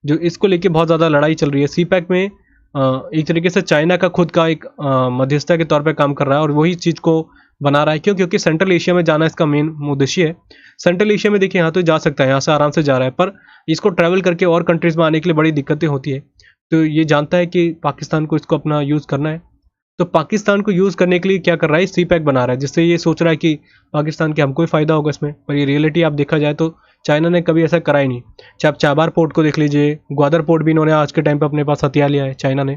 जो इसको लेके बहुत ज़्यादा लड़ाई चल रही है। सी पैक में एक तरीके से चाइना का खुद का एक मध्यस्थता के तौर पे काम कर रहा है, और वही चीज़ को बना रहा है। क्यों? क्योंकि सेंट्रल एशिया में जाना इसका मेन उद्देश्य है। सेंट्रल एशिया में देखिए यहाँ तो जा सकता है, यहाँ से आराम से जा रहा है, पर इसको ट्रैवल करके और कंट्रीज़ में आने के लिए बड़ी दिक्कतें होती है। तो ये जानता है कि पाकिस्तान को इसको अपना यूज़ करना है, तो पाकिस्तान को यूज़ करने के लिए क्या कर रहा है, सी पैक बना रहा है, जिससे ये सोच रहा है कि पाकिस्तान के हमको ही फ़ायदा होगा इसमें। पर ये रियलिटी आप देखा जाए तो चाइना ने कभी ऐसा करा ही नहीं। चाहे आप चाबार पोर्ट को देख लीजिए, ग्वादर पोर्ट भी इन्होंने आज के टाइम पे अपने पास हथिया लिया है चाइना ने।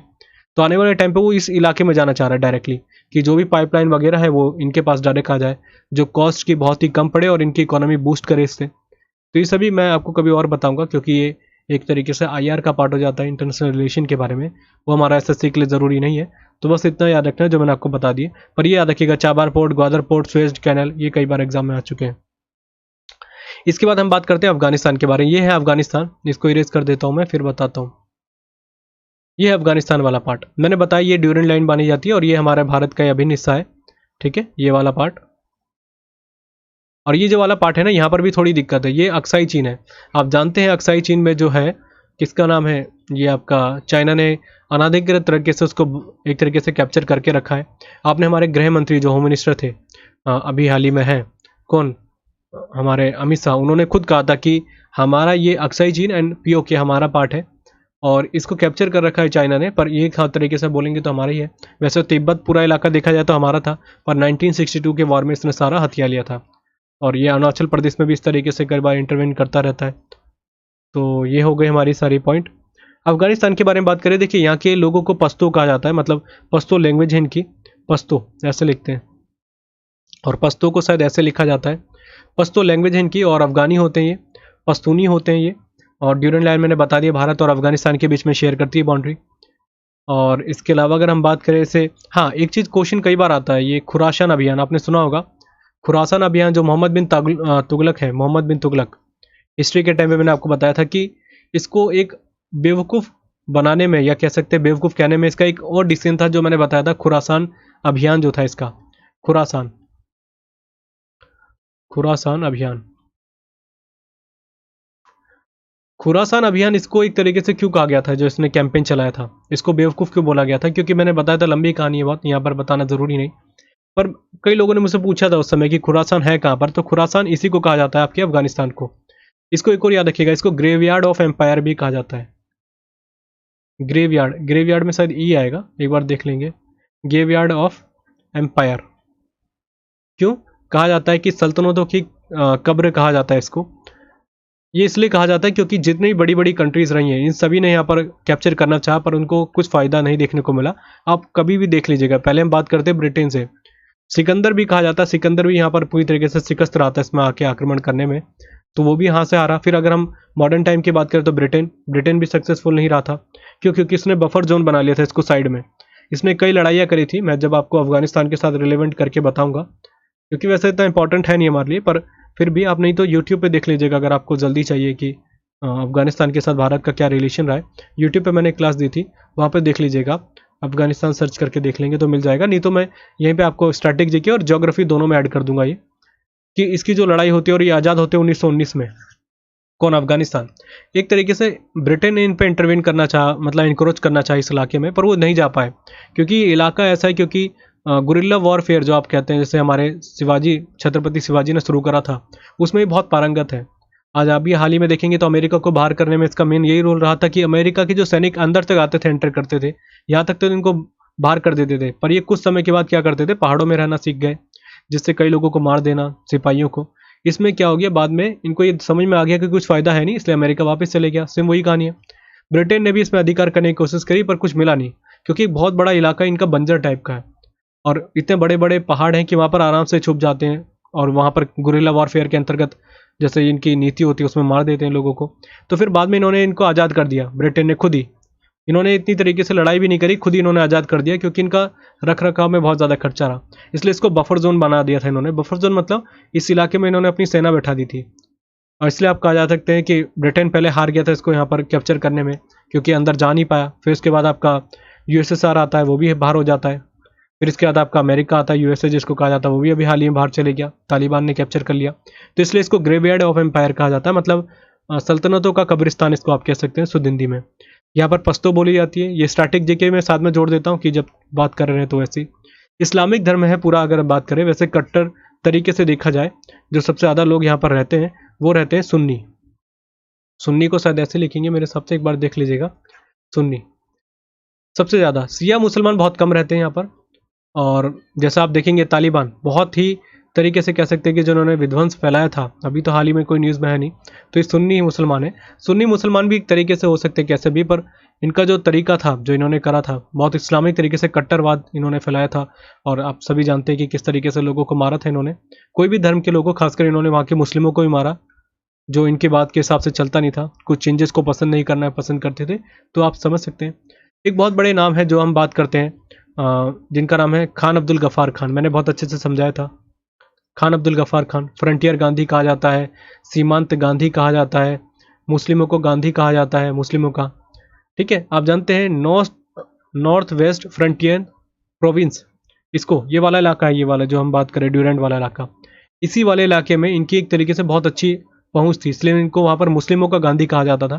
तो आने वाले टाइम पे वो इस इलाके में जाना चाह रहा है डायरेक्टली, कि जो भी पाइपलाइन वगैरह है वो इनके पास डायरेक्ट आ जाए, जो कॉस्ट की बहुत ही कम पड़े और इनकी इकोनॉमी बूस्ट करे इससे। तो ये सभी मैं आपको कभी और बताऊंगा, क्योंकि ये एक तरीके से आईआर का पार्ट हो जाता है, इंटरनेशनल रिलेशन के बारे में। वो हमारा एसएससी के लिए ज़रूरी नहीं है। तो बस इतना याद रखना है जो मैंने आपको बता दिए। पर ये याद रखिएगा, Chabahar port, Gwadar port, Suez canal, ये कई बार एग्जाम में आ चुके हैं। इसके बाद हम बात करते हैं अफगानिस्तान के बारे में। ये है अफगानिस्तान, इसको इरेज कर देता हूँ मैं, फिर बताता हूँ। ये है अफगानिस्तान वाला पार्ट, मैंने बताया ये ड्यूरेंट लाइन बानी जाती है, और ये हमारे भारत का अभिन्न हिस्सा है। ठीक है, ये वाला पार्ट। और ये जो वाला पार्ट है ना, यहाँ पर भी थोड़ी दिक्कत है, ये अक्साई चीन है। आप जानते हैं अक्साई चीन में जो है, किसका नाम है, ये आपका चाइना ने अनाधिकृत तरीके से उसको एक तरीके से कैप्चर करके रखा है। आपने हमारे गृह मंत्री जो होम मिनिस्टर थे अभी हाल ही में हैं, कौन, हमारे अमित शाह, उन्होंने खुद कहा था कि हमारा ये अक्साई चीन एंड पीओके हमारा पार्ट है, और इसको कैप्चर कर रखा है चाइना ने। पर ये खास तरीके से बोलेंगे तो हमारा ही है। वैसे तिब्बत पूरा इलाका देखा जाए तो हमारा था, पर 1962 के वॉर में इसने सारा हथिया लिया था। और ये अरुणाचल प्रदेश में भी इस तरीके से कई बार इंटरवेन करता रहता है। तो ये हो गई हमारी सारी पॉइंट। अफगानिस्तान के बारे में बात करें, देखिए यहाँ के लोगों को पश्तो कहा जाता है, मतलब पश्तो लैंग्वेज है इनकी, पश्तो ऐसे लिखते हैं, और पश्तो को शायद ऐसे लिखा जाता है। पश्तो लैंग्वेज है इनकी, और अफगानी होते हैं ये, पश्तूनी होते हैं ये। और ड्यूरेंट लाइन मैंने बता दिया भारत और अफगानिस्तान के बीच में शेयर करती है बाउंड्री। और इसके अलावा अगर हम बात करें इसे, हाँ एक चीज़ क्वेश्चन कई बार आता है, ये खुरासान अभियान आपने सुना होगा। खुरासान अभियान जो मोहम्मद बिन तुगलक है, मोहम्मद बिन तुगलक, हिस्ट्री के टाइम में मैंने आपको बताया था कि इसको एक बेवकूफ़ बनाने में, या कह सकते हैं बेवकूफ़ कहने में, इसका एक और डिसीजन था जो मैंने बताया था, खुरासान अभियान जो था इसका, खुरासान अभियान। खुरासान अभियान इसको एक तरीके से क्यों कहा गया था, जो इसने कैंपेन चलाया था, इसको बेवकूफ़ क्यों बोला गया था? क्योंकि मैंने बताया था लंबी कहानी है बहुत, यहाँ पर बताना ज़रूरी नहीं। पर कई लोगों ने मुझसे पूछा था उस समय कि खुरासान है कहाँ पर, तो खुरासान इसी को कहा जाता है आपके अफगानिस्तान को। इसको एक और याद रखिएगा, इसको ग्रेवयार्ड ऑफ एम्पायर भी कहा जाता है। ग्रेवयार्ड, ग्रेवयार्ड में शायद ई आएगा, एक बार देख लेंगे। ग्रेवयार्ड ऑफ एम्पायर क्यों कहा जाता है कि सल्तनतों की कब्र कहा जाता है इसको। ये इसलिए कहा जाता है क्योंकि जितनी बड़ी बड़ी कंट्रीज़ रही हैं, इन सभी ने यहाँ पर कैप्चर करना चाहा, पर उनको कुछ फ़ायदा नहीं देखने को मिला। आप कभी भी देख लीजिएगा, पहले हम बात करते हैं ब्रिटेन से, सिकंदर भी कहा जाता है, सिकंदर भी यहाँ पर पूरी तरीके से शिकस्त रहा था इसमें आके आक्रमण करने में, तो वो भी यहाँ से हारा। फिर अगर हम मॉडर्न टाइम की बात करें तो ब्रिटेन भी सक्सेसफुल नहीं रहा था, क्योंकि इसने बफर जोन बना लिया था इसको साइड में। इसने कई लड़ाइयाँ करी थी, मैं जब आपको अफगानिस्तान के साथ रिलेवेंट करके बताऊंगा, क्योंकि वैसे इतना इंपॉर्टेंट है नहीं हमारे लिए, पर फिर भी आप नहीं तो यूट्यूब पे देख लीजिएगा अगर आपको जल्दी चाहिए कि अफगानिस्तान के साथ भारत का क्या रिलेशन रहा है। यूट्यूब पे मैंने क्लास दी थी, वहाँ पे देख लीजिएगा, अफगानिस्तान सर्च करके देख लेंगे तो मिल जाएगा, नहीं तो मैं यहीं पे आपको स्टैटिक जीके और ज्योग्राफी दोनों में ऐड कर दूंगा ये, कि इसकी जो लड़ाई होती है और ये आज़ाद होते हैं 1919 में। कौन? अफगानिस्तान। एक तरीके से ब्रिटेन ने इन पे इंटरवेन करना चाहा, मतलब इंक्रोच करना चाहा इस इलाके में, पर वो नहीं जा पाए, क्योंकि ये इलाका ऐसा है, क्योंकि गुरिल्ला वॉरफेयर जो आप कहते हैं, जैसे हमारे छत्रपति शिवाजी ने शुरू करा था, उसमें भी बहुत पारंगत है। आज आप भी हाल ही में देखेंगे तो अमेरिका को बाहर करने में इसका मेन यही रोल रहा था कि अमेरिका के जो सैनिक अंदर तक आते थे, एंटर करते थे, यहाँ तक तो इनको बाहर कर देते थे, पर ये कुछ समय के बाद क्या करते थे, पहाड़ों में रहना सीख गए, जिससे कई लोगों को मार देना, सिपाहियों को। इसमें क्या हो गया, बाद में इनको ये समझ में आ गया कि कुछ फायदा है नहीं, इसलिए अमेरिका वापस चले गया। सेम वही कहानी है, ब्रिटेन ने भी इसमें अधिकार करने की कोशिश करी पर कुछ मिला नहीं, क्योंकि एक बहुत बड़ा इलाका इनका बंजर टाइप का है, और इतने बड़े बड़े पहाड़ हैं कि वहाँ पर आराम से छुप जाते हैं, और वहाँ पर गुरिल्ला वॉरफेयर के अंतर्गत जैसे इनकी नीति होती है उसमें मार देते हैं लोगों को। तो फिर बाद में इन्होंने इनको आज़ाद कर दिया, ब्रिटेन ने खुद ही। इन्होंने इतनी तरीके से लड़ाई भी नहीं करी, खुद ही इन्होंने आज़ाद कर दिया, क्योंकि इनका रख रखाव में बहुत ज़्यादा खर्चा रहा, इसलिए इसको बफर जोन बना दिया था इन्होंने। बफर जोन मतलब इस इलाके में इन्होंने अपनी सेना बैठा दी थी, और इसलिए आप कहा जा सकते हैं कि ब्रिटेन पहले हार गया था इसको यहाँ पर कैप्चर करने में, क्योंकि अंदर जा नहीं पाया। फिर उसके बाद आपका यूएसएसआर आता है, वो भी बाहर हो जाता है। फिर इसके बाद आपका अमेरिका आता है, यूएसए जिसको कहा जाता है, वो भी अभी हाल ही में बाहर चले गया, तालिबान ने कैप्चर कर लिया। तो इसलिए इसको ग्रेवयार्ड ऑफ एम्पायर कहा जाता है, मतलब सल्तनतों का कब्रिस्तान इसको आप कह सकते हैं शुद्ध हिंदी में। यहाँ पर पश्तो बोली जाती है, ये स्टैटिक जीके में साथ में जोड़ देता हूँ कि जब बात कर रहे हैं तो। ऐसी इस्लामिक धर्म है पूरा, अगर बात करें वैसे कट्टर तरीके से देखा जाए, जो सबसे ज़्यादा लोग यहाँ पर रहते हैं वो रहते हैं सुन्नी। सुन्नी को शायद ऐसे लिखेंगे मेरे हिसाब से, एक बार देख लीजिएगा, सुन्नी सबसे ज़्यादा। शिया मुसलमान बहुत कम रहते हैं यहाँ पर। और जैसा आप देखेंगे तालिबान बहुत ही तरीके से कह सकते हैं कि जिन्होंने विध्वंस फैलाया था, अभी तो हाल ही में कोई न्यूज़ में है नहीं, तो ये सुन्नी मुसलमान है। सुन्नी मुसलमान भी एक तरीके से हो सकते हैं कैसे भी, पर इनका जो तरीका था जो इन्होंने करा था, बहुत इस्लामिक तरीके से कट्टरवाद इन्होंने फैलाया था। और आप सभी जानते हैं कि किस तरीके से लोगों को मारा था इन्होंने, कोई भी धर्म के लोगों, खासकर इन्होंने वहाँ के मुस्लिमों को भी मारा, जो इनकी बात के हिसाब से चलता नहीं था, कुछ चेंजेस को पसंद नहीं करना पसंद करते थे। तो आप समझ सकते हैं। एक बहुत बड़े नाम है जो हम बात करते हैं, जिनका नाम है खान अब्दुल गफ़ार खान। मैंने बहुत अच्छे से समझाया था, खान अब्दुल गफ़ार खान। फ्रंटियर गांधी कहा जाता है, सीमांत गांधी कहा जाता है, मुस्लिमों को गांधी कहा जाता है, मुस्लिमों का। ठीक है, आप जानते हैं नॉर्थ वेस्ट फ्रंटियर प्रोविंस, इसको, ये वाला इलाका है, ये वाला जो हम बात करें ड्यूरेंट वाला इलाका, इसी वाले इलाके में इनकी एक तरीके से बहुत अच्छी पहुंच थी, इसलिए इनको वहाँ पर मुस्लिमों का गांधी कहा जाता था,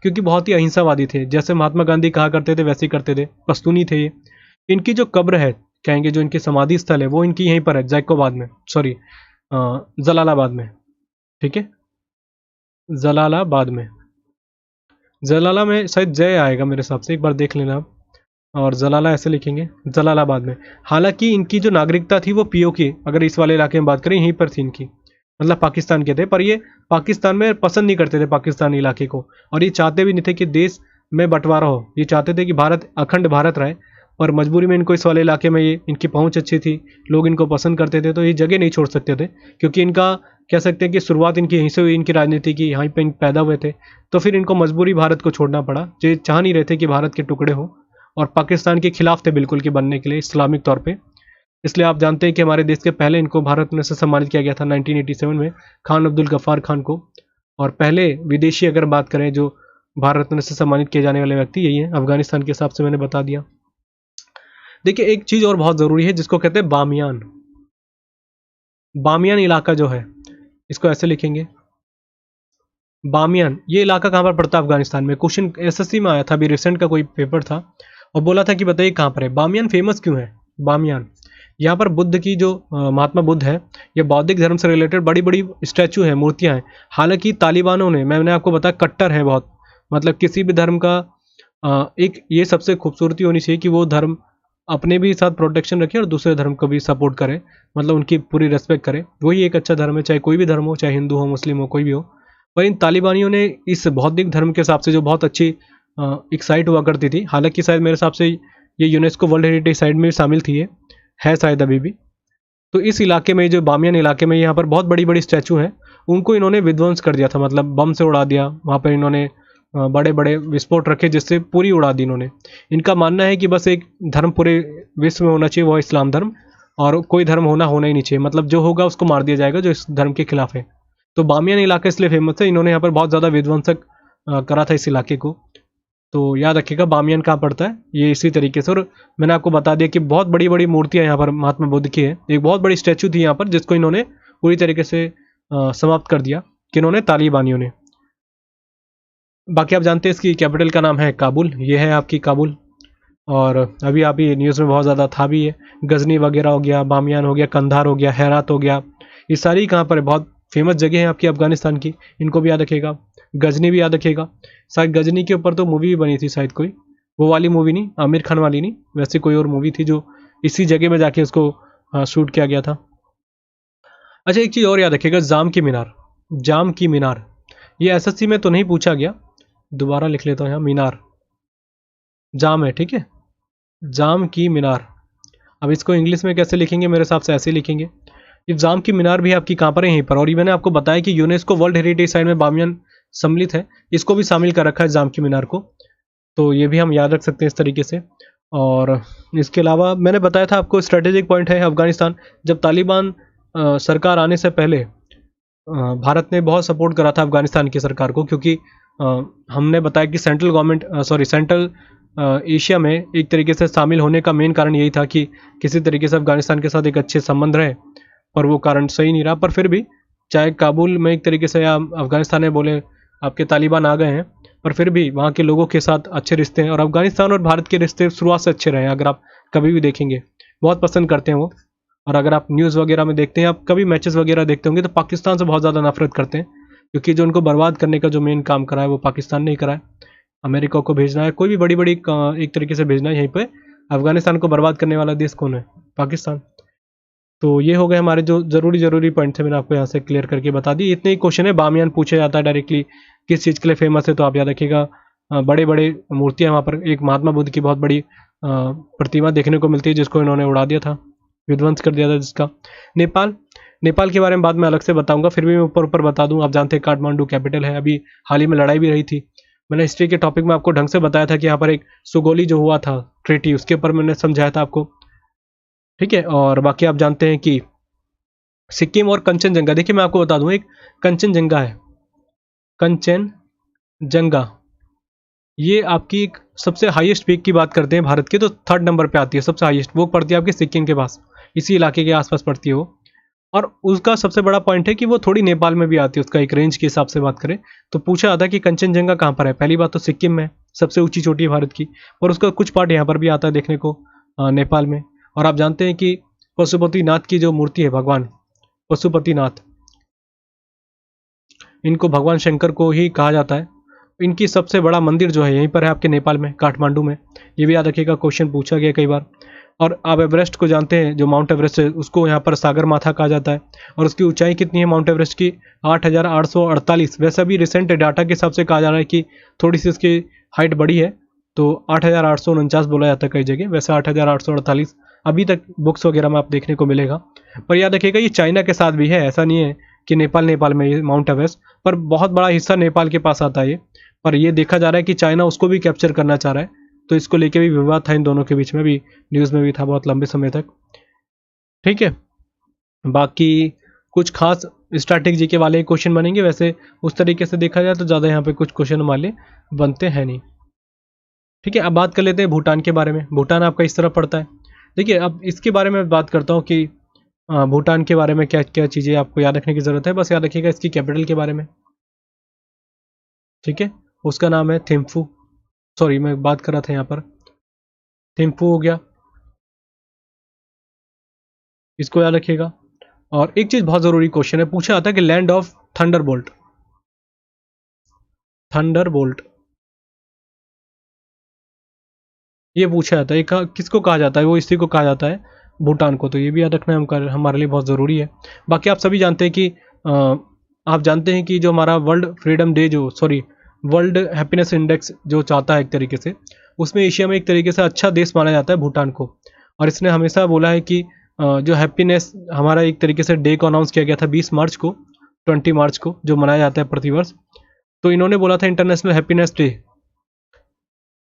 क्योंकि बहुत ही अहिंसावादी थे। जैसे महात्मा गांधी कहा करते थे वैसे ही करते थे, पश्तूनी थे ये। इनकी जो कब्र है, कहेंगे जो इनकी समाधि स्थल है, वो इनकी यहीं पर है, जैकोबाद में, सॉरी जलालाबाद में। ठीक है, जलालाबाद में, जलाला में शायद जय आएगा मेरे हिसाब से, एक बार देख लेना आप। और जलाला ऐसे लिखेंगे, जलालाबाद में। हालांकि इनकी जो नागरिकता थी वो पीओके, अगर इस वाले इलाके में बात करें, यहीं पर थी इनकी, मतलब पाकिस्तान के थे, पर ये पाकिस्तान में पसंद नहीं करते थे पाकिस्तानी इलाके को, और ये चाहते भी नहीं थे कि देश में बंटवारा हो, ये चाहते थे कि भारत, अखंड भारत रहे। पर मजबूरी में इनको इस वाले इलाके में, ये इनकी पहुंच अच्छी थी, लोग इनको पसंद करते थे, तो ये जगह नहीं छोड़ सकते थे, क्योंकि इनका कह सकते हैं कि शुरुआत इनकी यहीं से हुई, इनकी राजनीति की, यहाँ पे पैदा हुए थे। तो फिर इनको मजबूरी भारत को छोड़ना पड़ा, जो चाह नहीं रहे थे कि भारत के टुकड़े हो, और पाकिस्तान के खिलाफ थे बिल्कुल कि बनने के लिए इस्लामिक तौर पे। इसलिए आप जानते हैं कि हमारे देश के पहले इनको भारत रत्न से सम्मानित किया गया था 1987 में, खान अब्दुल गफ़ार खान को। और पहले विदेशी अगर बात करें जो भारत रत्न से सम्मानित किए जाने वाले व्यक्ति यही है, अफगानिस्तान के हिसाब से मैंने बता दिया। देखिए एक चीज़ और बहुत ज़रूरी है, जिसको कहते हैं बामियान। बामियान इलाका जो है, इसको ऐसे लिखेंगे, बामियान। ये इलाका कहाँ पर पड़ता है अफगानिस्तान में? क्वेश्चन एसएससी में आया था, अभी रिसेंट का कोई पेपर था, और बोला था कि बताइए कहाँ पर है बामियान, फेमस क्यों है बामियान? यहाँ पर बुद्ध की जो महात्मा बुद्ध है, ये बौद्धिक धर्म से रिलेटेड बड़ी बड़ी स्टैचू हैं, मूर्तियाँ हैं। हालांकि तालिबानों ने, मैंने आपको बताया, कट्टर है बहुत, मतलब किसी भी धर्म का एक ये सबसे खूबसूरती होनी चाहिए कि वो धर्म अपने भी साथ प्रोटेक्शन रखे और दूसरे धर्म को भी सपोर्ट करे, मतलब उनकी पूरी रेस्पेक्ट करे, वही एक अच्छा धर्म है, चाहे कोई भी धर्म हो, चाहे हिंदू हो, मुस्लिम हो, कोई भी हो। पर इन तालिबानियों ने इस बौद्धिक धर्म के हिसाब से जो बहुत अच्छी एक साइट हुआ करती थी, हालांकि शायद मेरे हिसाब से ये यूनेस्को वर्ल्ड हेरिटेज साइट में शामिल थी, ये है शायद अभी भी, तो इस इलाके में, जो बामियान इलाके में, यहाँ पर बहुत बड़ी बड़ी स्टैचू हैं, उनको इन्होंने विध्वंस कर दिया था, मतलब बम से उड़ा दिया। वहाँ पर इन्होंने बड़े बड़े विस्फोट रखे जिससे पूरी उड़ा दी इन्होंने। इनका मानना है कि बस एक धर्म पूरे विश्व में होना चाहिए, वो इस्लाम धर्म, और कोई धर्म होना ही नहीं चाहिए, मतलब जो होगा उसको मार दिया जाएगा जो इस धर्म के खिलाफ है। तो बामियान इलाका इसलिए फेमस है, इन्होंने यहाँ पर बहुत ज़्यादा विध्वंसक करा था इस इलाके को। तो याद रखिएगा बामियान कहाँ पड़ता है, ये इसी तरीके से। और मैंने आपको बता दिया कि बहुत बड़ी बड़ी मूर्तियाँ यहाँ पर महात्मा बुद्ध की है। एक बहुत बड़ी स्टैचू थी यहाँ पर जिसको इन्होंने पूरी तरीके से समाप्त कर दिया, किन्होंने, तालिबानियों ने। बाकी आप जानते हैं इसकी कैपिटल का नाम है काबुल, ये है आपकी काबुल। और अभी आप ये न्यूज़ में बहुत ज़्यादा था भी है, गजनी वगैरह हो गया, बामियान हो गया, कंधार हो गया, हेरात हो गया, ये सारी कहाँ पर है, बहुत फेमस जगह है आपकी अफगानिस्तान की, इनको भी याद रखिएगा। गजनी भी याद रखिएगा, शायद गजनी के ऊपर तो मूवी भी बनी थी शायद कोई, वो वाली मूवी नहीं, आमिर खान वाली नहीं, वैसे कोई और मूवी थी जो इसी जगह में जाके उसको शूट किया गया था। अच्छा, एक चीज़ और याद रखिएगा, जाम की मीनार, जाम की मीनार, ये एसएससी में तो नहीं पूछा गया, दोबारा लिख लेता हूँ यहाँ, मीनार, जाम है, ठीक है, जाम की मीनार। अब इसको इंग्लिश में कैसे लिखेंगे, मेरे हिसाब से ऐसे लिखेंगे। ये जाम की मीनार भी आपकी कहाँ पर है, यहीं पर। और ये मैंने आपको बताया कि यूनेस्को वर्ल्ड हेरिटेज साइट में बामियान सम्मिलित है, इसको भी शामिल कर रखा है जाम की मीनार को, तो ये भी हम याद रख सकते हैं इस तरीके से। और इसके अलावा मैंने बताया था आपको, स्ट्रेटेजिक पॉइंट है अफगानिस्तान। जब तालिबान सरकार आने से पहले भारत ने बहुत सपोर्ट करा था अफगानिस्तान की सरकार को, क्योंकि हमने बताया कि सेंट्रल एशिया में एक तरीके से शामिल होने का मेन कारण यही था कि किसी तरीके से अफगानिस्तान के साथ एक अच्छे संबंध रहे, पर वो कारण सही नहीं रहा। पर फिर भी, चाहे काबुल में एक तरीके से या अफगानिस्तान में बोले आपके तालिबान आ गए हैं, पर फिर भी वहाँ के लोगों के साथ अच्छे रिश्ते हैं। और अफगानिस्तान और भारत के रिश्ते शुरुआत से अच्छे रहे हैं, अगर आप कभी भी देखेंगे, बहुत पसंद करते हैं वो। और अगर आप न्यूज़ वगैरह में देखते हैं, आप कभी मैचेस वगैरह देखते होंगे, तो पाकिस्तान से बहुत ज़्यादा नफरत करते हैं, क्योंकि जो उनको बर्बाद करने का जो मेन काम करा है वो पाकिस्तान ने ही करा है। अमेरिका को भेजना है, कोई भी बड़ी बड़ी एक तरीके से भेजना है यहीं पे, अफगानिस्तान को बर्बाद करने वाला देश कौन है, पाकिस्तान। तो ये हो गए हमारे जो ज़रूरी पॉइंट थे, मैंने आपको यहाँ से क्लियर करके बता दी। इतने ही क्वेश्चन है, बामियान पूछा जाता है डायरेक्टली किस चीज़ के लिए फेमस है, तो आप याद रखिएगा बड़े बड़े मूर्तियाँ वहाँ पर, एक महात्मा बुद्ध की बहुत बड़ी प्रतिमा देखने को मिलती है जिसको इन्होंने उड़ा दिया था, विध्वंस कर दिया था जिसका। नेपाल के बारे में बाद में अलग से बताऊंगा, फिर भी मैं ऊपर बता दूं, आप जानते हैं काठमांडू कैपिटल है, अभी हाल ही में लड़ाई भी रही थी। मैंने हिस्ट्री के टॉपिक में आपको ढंग से बताया था कि यहाँ पर एक सुगोली जो हुआ था ट्रीटी, उसके ऊपर मैंने समझाया था आपको, ठीक है। और बाकी आप जानते हैं कि सिक्किम और कंचनजंगा, देखिए मैं आपको बता दूं, एक कंचनजंगा है, कंचनजंगा, ये आपकी एक सबसे हाईएस्ट पीक की बात करते हैं भारत के, तो 3rd नंबर पे आती है सबसे हाईएस्ट, वो पड़ती है आपके सिक्किम के पास, इसी इलाके के आसपास पड़ती है वो। और उसका सबसे बड़ा पॉइंट है कि वो थोड़ी नेपाल में भी आती है, उसका एक रेंज के हिसाब से बात करें तो। पूछा जाता है कि कंचनजंगा कहाँ पर है, पहली बात तो सिक्किम में, सबसे ऊंची चोटी है भारत की, और उसका कुछ पार्ट यहाँ पर भी आता है देखने को, नेपाल में। और आप जानते हैं कि पशुपतिनाथ की जो मूर्ति है, भगवान पशुपतिनाथ, इनको भगवान शंकर को ही कहा जाता है। इनकी सबसे बड़ा मंदिर जो है यहीं पर है आपके नेपाल में, काठमांडू में, ये भी याद रखिएगा, क्वेश्चन पूछा गया कई बार। और आप एवरेस्ट को जानते हैं, जो माउंट एवरेस्ट है उसको यहाँ पर सागर माथा कहा जाता है, और उसकी ऊंचाई कितनी है माउंट एवरेस्ट की, 8,848। वैसे भी रिसेंट डाटा के हिसाब से कहा जा रहा है कि थोड़ी सी उसकी हाइट बढ़ी है, तो 8,849 बोला जाता है कई जगह, वैसे 8,848 अभी तक बुक्स वगैरह में आप देखने को मिलेगा। पर याद रखिएगा ये चाइना के साथ भी है, ऐसा नहीं है कि नेपाल में ये माउंट एवरेस्ट, पर बहुत बड़ा हिस्सा नेपाल के पास आता है ये। पर ये देखा जा रहा है कि चाइना उसको भी कैप्चर करना चाह रहा है, तो इसको लेके भी विवाद था इन दोनों के बीच में, भी न्यूज़ में भी था बहुत लंबे समय तक, ठीक है। बाकी कुछ खास स्ट्रैटेजी के वाले क्वेश्चन बनेंगे, वैसे उस तरीके से देखा जाए तो ज़्यादा यहाँ पे कुछ क्वेश्चन हमारे बनते हैं नहीं, ठीक है। अब बात कर लेते हैं भूटान के बारे में। भूटान आपका इस तरफ पड़ता है, देखिए अब इसके बारे में बात करता हूँ कि भूटान के बारे में क्या क्या चीज़ें आपको याद रखने की ज़रूरत है। बस याद रखिएगा इसकी कैपिटल के बारे में, ठीक है, उसका नाम है थिम्फू, सॉरी मैं बात कर रहा था यहाँ पर, थिम्फू हो गया, इसको याद रखिएगा। और एक चीज़ बहुत ज़रूरी क्वेश्चन है, पूछा जाता है कि लैंड ऑफ थंडरबोल्ट, थंडरबोल्ट ये पूछा जाता है, किसको कहा जाता है, वो इसी को कहा जाता है, भूटान को। तो ये भी याद रखना हमारे लिए बहुत ज़रूरी है। बाकी आप सभी जानते हैं कि आप जानते हैं कि जो हमारा वर्ल्ड फ्रीडम डे, जो वर्ल्ड हैप्पीनेस इंडेक्स जो चाहता है एक तरीके से, उसमें एशिया में एक तरीके से अच्छा देश माना जाता है भूटान को। और इसने हमेशा बोला है कि जो हैप्पीनेस हमारा एक तरीके से डे को अनाउंस किया गया था 20 मार्च को, 20 मार्च को, जो मनाया जाता है प्रतिवर्ष। तो इन्होंने बोला था इंटरनेशनल हैप्पीनेस डे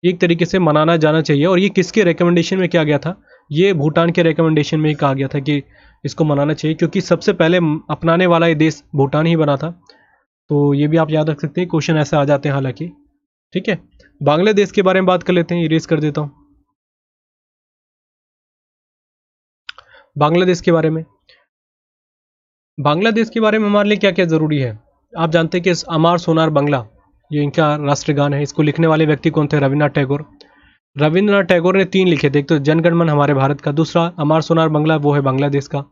एक तरीके से मनाना जाना चाहिए। और ये किसके रिकमेंडेशन में किया गया था? ये भूटान के रिकमेंडेशन में ही कहा गया था कि इसको मनाना चाहिए, क्योंकि सबसे पहले अपनाने वाला ये देश भूटान ही बना था। तो ये भी आप याद रख सकते हैं, क्वेश्चन ऐसे आ जाते हैं हालांकि। ठीक है, बांग्लादेश के बारे में बात कर लेते हैं, इरेज कर देता हूँ। बांग्लादेश के बारे में हमारे लिए क्या क्या ज़रूरी है? आप जानते हैं कि अमार सोनार बांग्ला, ये इनका राष्ट्रगान है। इसको लिखने वाले व्यक्ति कौन थे? रविन्द्रनाथ टैगोर। रविन्द्रनाथ टैगोर ने 3 लिखे थे, एक तो जनगण मन हमारे भारत का, दूसरा अमार सोनार बांग्ला वो है बांग्लादेश का।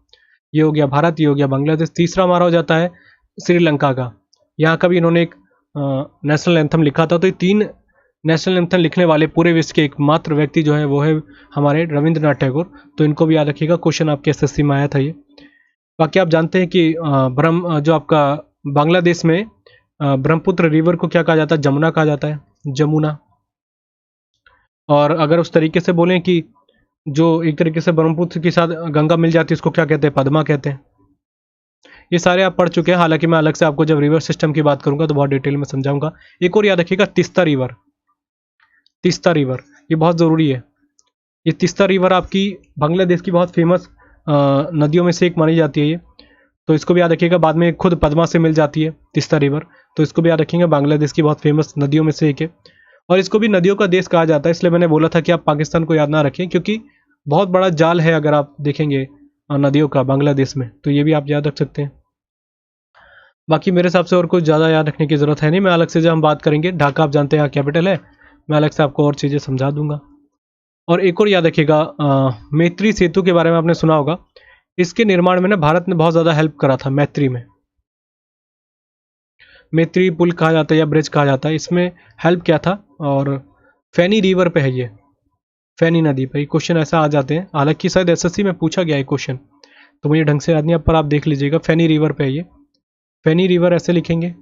ये हो गया भारत, ये हो गया बांग्लादेश। तीसरा हमारा हो जाता है श्रीलंका का। यहाँ का भी इन्होंने एक नेशनल एंथम लिखा था। तो ये 3 नेशनल एंथम लिखने वाले पूरे विश्व के एकमात्र व्यक्ति जो है वो है हमारे रविन्द्रनाथ टैगोर। तो इनको भी याद रखिएगा, क्वेश्चन आपके एसएससी में आया था ये। बाकी आप जानते हैं कि जो आपका बांग्लादेश में ब्रह्मपुत्र रिवर को क्या कहा जाता है? जमुना कहा जाता है, जमुना। और अगर उस तरीके से बोलें कि जो एक तरीके से ब्रह्मपुत्र के साथ गंगा मिल जाती है, उसको क्या कहते हैं? पद्मा कहते हैं। ये सारे आप पढ़ चुके हैं, हालांकि मैं अलग से आपको जब रिवर सिस्टम की बात करूंगा तो बहुत डिटेल में समझाऊंगा। एक और याद रखिएगा, तीस्ता रिवर। तीस्ता रिवर ये बहुत ज़रूरी है। ये तीस्ता रिवर आपकी बांग्लादेश की बहुत फेमस नदियों में से एक मानी जाती है ये। तो इसको भी याद रखिएगा, बाद में खुद पद्मा से मिल जाती है तीस्ता रिवर। तो इसको भी याद रखेंगे, बांग्लादेश की बहुत फेमस नदियों में से एक है। और इसको भी नदियों का देश कहा जाता है, इसलिए मैंने बोला था कि आप पाकिस्तान को याद ना रखें, क्योंकि बहुत बड़ा जाल है अगर आप देखेंगे नदियों का बांग्लादेश में। तो ये भी आप याद रख सकते हैं। बाकी मेरे हिसाब से और कुछ ज़्यादा याद रखने की ज़रूरत है नहीं। मैं अलग से जब हम बात करेंगे, ढाका आप जानते हैं कैपिटल है, मैं अलग से आपको और चीज़ें समझा दूंगा। और एक और याद रखिएगा, मैत्री सेतु के बारे में आपने सुना होगा। इसके निर्माण में ना भारत ने बहुत ज़्यादा हेल्प करा था। मैत्री में, मैत्री पुल कहा जाता है या ब्रिज कहा जाता है, इसमें हेल्प किया था। और फैनी रिवर पे है ये, फैनी नदी पे। क्वेश्चन ऐसा आ जाते हैं, हालांकि शायद एसएससी में पूछा गया है क्वेश्चन, तो मुझे ढंग से याद नहीं, पर आप देख लीजिएगा। फैनी रिवर पे है ये, फैनी रिवर ऐसे लिखेंगे,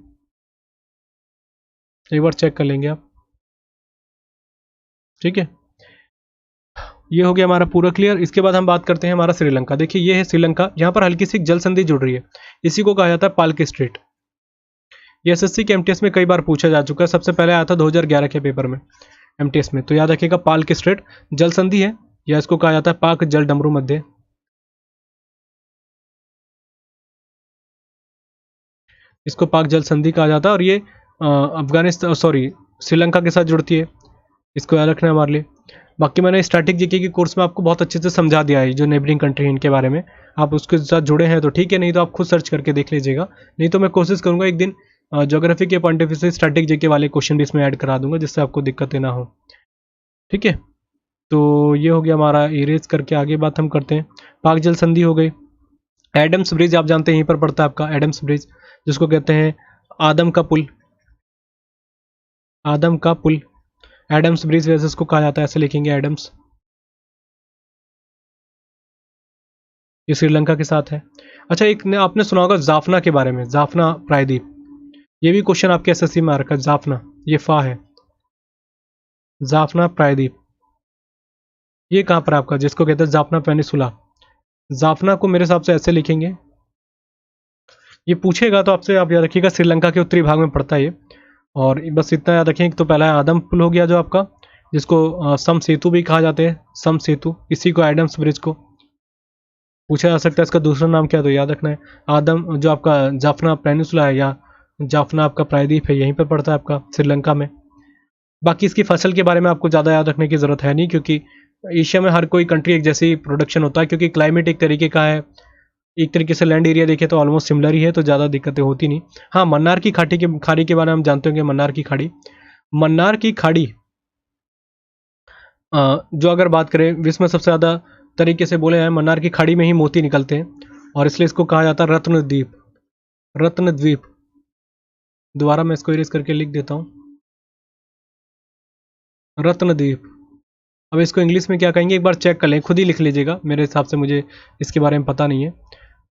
एक बार चेक कर लेंगे आप। ठीक है, ये हो गया हमारा पूरा क्लियर। इसके बाद हम बात करते हैं हमारा श्रीलंका। देखिए ये है श्रीलंका, यहाँ पर हल्की सी जल संधि जुड़ रही है, इसी को कहा जाता है पाल्की स्ट्रेट। ये एसएससी के एमटीएस में कई बार पूछा जा चुका है। सबसे पहले आया था 2011 के पेपर में एमटीएस में। तो याद रखिएगा, पाल्की स्ट्रेट जल संधि है, या इसको कहा जाता है पाक जल डमरू मध्य। इसको पाक जल संधि कहा जाता है। और ये अफगानिस्तान, सॉरी, श्रीलंका के साथ जुड़ती है, इसको याद रखना है हमारे लिए। बाकी मैंने स्टैटिक जीके के कोर्स में आपको बहुत अच्छे से समझा दिया है, जो नेबरिंग कंट्री है इनके बारे में। आप उसके साथ जुड़े हैं तो ठीक है, नहीं तो आप खुद सर्च करके देख लीजिएगा। नहीं तो मैं कोशिश करूंगा एक दिन ज्योग्राफी के पॉइंट ऑफ व्यू से स्टैटिक जीके वाले क्वेश्चन भी इसमें ऐड करा दूंगा, जिससे आपको दिक्कतें ना हो। ठीक है, तो ये हो गया हमारा। इरेज करके आगे बात हम करते हैं। पाक जल संधि हो गई। एडम्स ब्रिज आप जानते हैं, यहीं पर पड़ता है आपका एडम्स ब्रिज, जिसको कहते हैं आदम का पुल। आदम का पुल, एडम्स ब्रिज वैसे इसको कहा जाता है, ऐसे लिखेंगे एडम्स। ये श्रीलंका के साथ है। अच्छा, एक ने आपने सुना होगा जाफना के बारे में, जाफना प्रायद्वीप। ये भी क्वेश्चन आपके एसएससी में आ रखा है। जाफना, ये फा है, जाफना प्रायद्वीप। ये कहाँ पर आपका, जिसको कहते हैं जाफना पेनिसुला। जाफना को मेरे हिसाब से ऐसे लिखेंगे, ये पूछेगा तो आपसे, आप याद रखिएगा श्रीलंका के उत्तरी भाग में पड़ता है ये। और बस इतना याद रखें, तो पहला आदम पुल हो गया जो आपका, जिसको सम सेतु भी कहा जाता है, सम सेतु। इसी को एडम्स ब्रिज को पूछा जा सकता है, इसका दूसरा नाम क्या है तो याद रखना है। आदम जो आपका जाफना पेनिसुला है, या जाफना आपका प्रायद्वीप है, यहीं पर पड़ता है आपका श्रीलंका में। बाकी इसकी फसल के बारे में आपको ज़्यादा याद रखने की ज़रूरत है नहीं, क्योंकि एशिया में हर कोई कंट्री एक जैसी प्रोडक्शन होता है, क्योंकि क्लाइमेट एक तरीके का है। एक तरीके से लैंड एरिया देखें तो ऑलमोस्ट सिमिलर ही है, तो ज़्यादा दिक्कतें होती नहीं। हाँ, मन्नार की खाड़ी के बारे में हम जानते होंगे। मन्नार की खाड़ी, मन्नार की खाड़ी जो अगर बात करें विश्व में सबसे ज़्यादा तरीके से बोले हैं, मन्नार की खाड़ी में ही मोती निकलते हैं, और इसलिए इसको कहा जाता है रत्नद्वीप। रत्नद्वीप, दोबारा मैं इसको इरेज करके लिख देता हूँ, रत्नद्वीप। अब इसको इंग्लिश में क्या कहेंगे एक बार चेक कर लें, खुद ही लिख लीजिएगा, मेरे हिसाब से मुझे इसके बारे में पता नहीं है।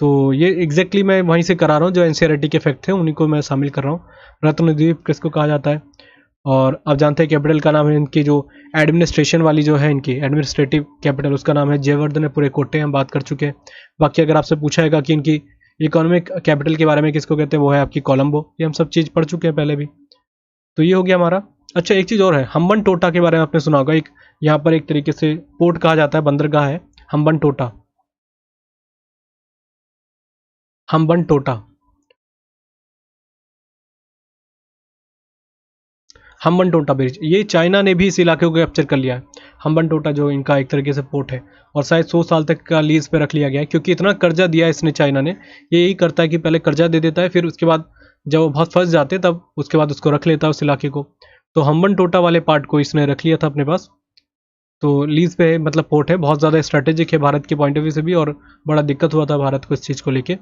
तो ये एग्जैक्टली मैं वहीं से करा रहा हूँ, जो एनसीईआरटी के फैक्ट थे उन्हीं को मैं शामिल कर रहा हूँ। रत्नद्वीप किसको कहा जाता है। और आप जानते हैं कैपिटल का नाम है इनकी जो एडमिनिस्ट्रेशन वाली जो है इनकी एडमिनिस्ट्रेटिव कैपिटल उसका नाम है जयवर्धनेपुरे कोट्टे, हम बात कर चुके हैं। बाकी अगर आपसे पूछा है कि इनकी इकोनॉमिक कैपिटल के बारे में किसको कहते हैं, वो है आपकी कोलंबो। ये हम सब चीज़ पढ़ चुके हैं पहले भी। तो ये हो गया हमारा। अच्छा एक चीज़ और है, हम्बन टोटा के बारे में आपने सुना होगा। एक यहाँ पर एक तरीके से पोर्ट कहा जाता है, बंदरगाह है हम्बन टोटा। हम्बन टोटा, हम्बन टोटा ब्रिज, ये चाइना ने भी इस इलाके को कैप्चर कर लिया है। हम्बन टोटा जो इनका एक तरीके से पोर्ट है, और शायद 100 साल तक का लीज पे रख लिया गया है, क्योंकि इतना कर्जा दिया है इसने चाइना ने। ये यही करता है कि पहले कर्जा दे देता है, फिर उसके बाद जब वो बहुत फंस जाते हैं तब उसके बाद उसको रख लेता है उस इलाके को। तो हम्बन टोटा वाले पार्ट को इसने रख लिया था अपने पास। तो लीज पे है, मतलब पोर्ट है, बहुत ज़्यादा स्ट्रैटेजिक है भारत के पॉइंट ऑफ व्यू से भी, और बड़ा दिक्कत हुआ था भारत को इस चीज़ को लेके।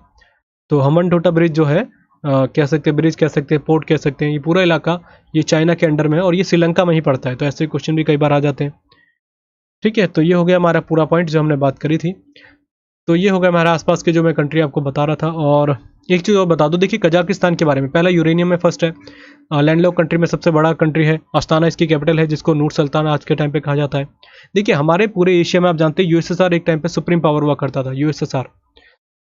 तो हम्बन टोटा ब्रिज जो है कह सकते हैं, ब्रिज कह सकते हैं, पोर्ट कह सकते हैं, ये पूरा इलाका ये चाइना के अंडर में है और ये श्रीलंका में ही पड़ता है। तो ऐसे क्वेश्चन भी कई बार आ जाते हैं। ठीक है, तो ये हो गया हमारा पूरा पॉइंट जो हमने बात करी थी। तो ये हो गया हमारा आसपास के जो मैं कंट्री आपको बता रहा था। और एक चीज़ और बता दो, देखिए कजाकिस्तान के बारे में। पहला यूरेनियम में फर्स्ट है, लैंडलॉक कंट्री में सबसे बड़ा कंट्री है, अस्ताना इसकी कैपिटल है, जिसको नूर सुल्तान आज के टाइम पे कहा जाता है। देखिए हमारे पूरे एशिया में आप जानते हैं यूएसएसआर एक टाइम पे सुप्रीम पावर हुआ करता था, यूएसएसआर।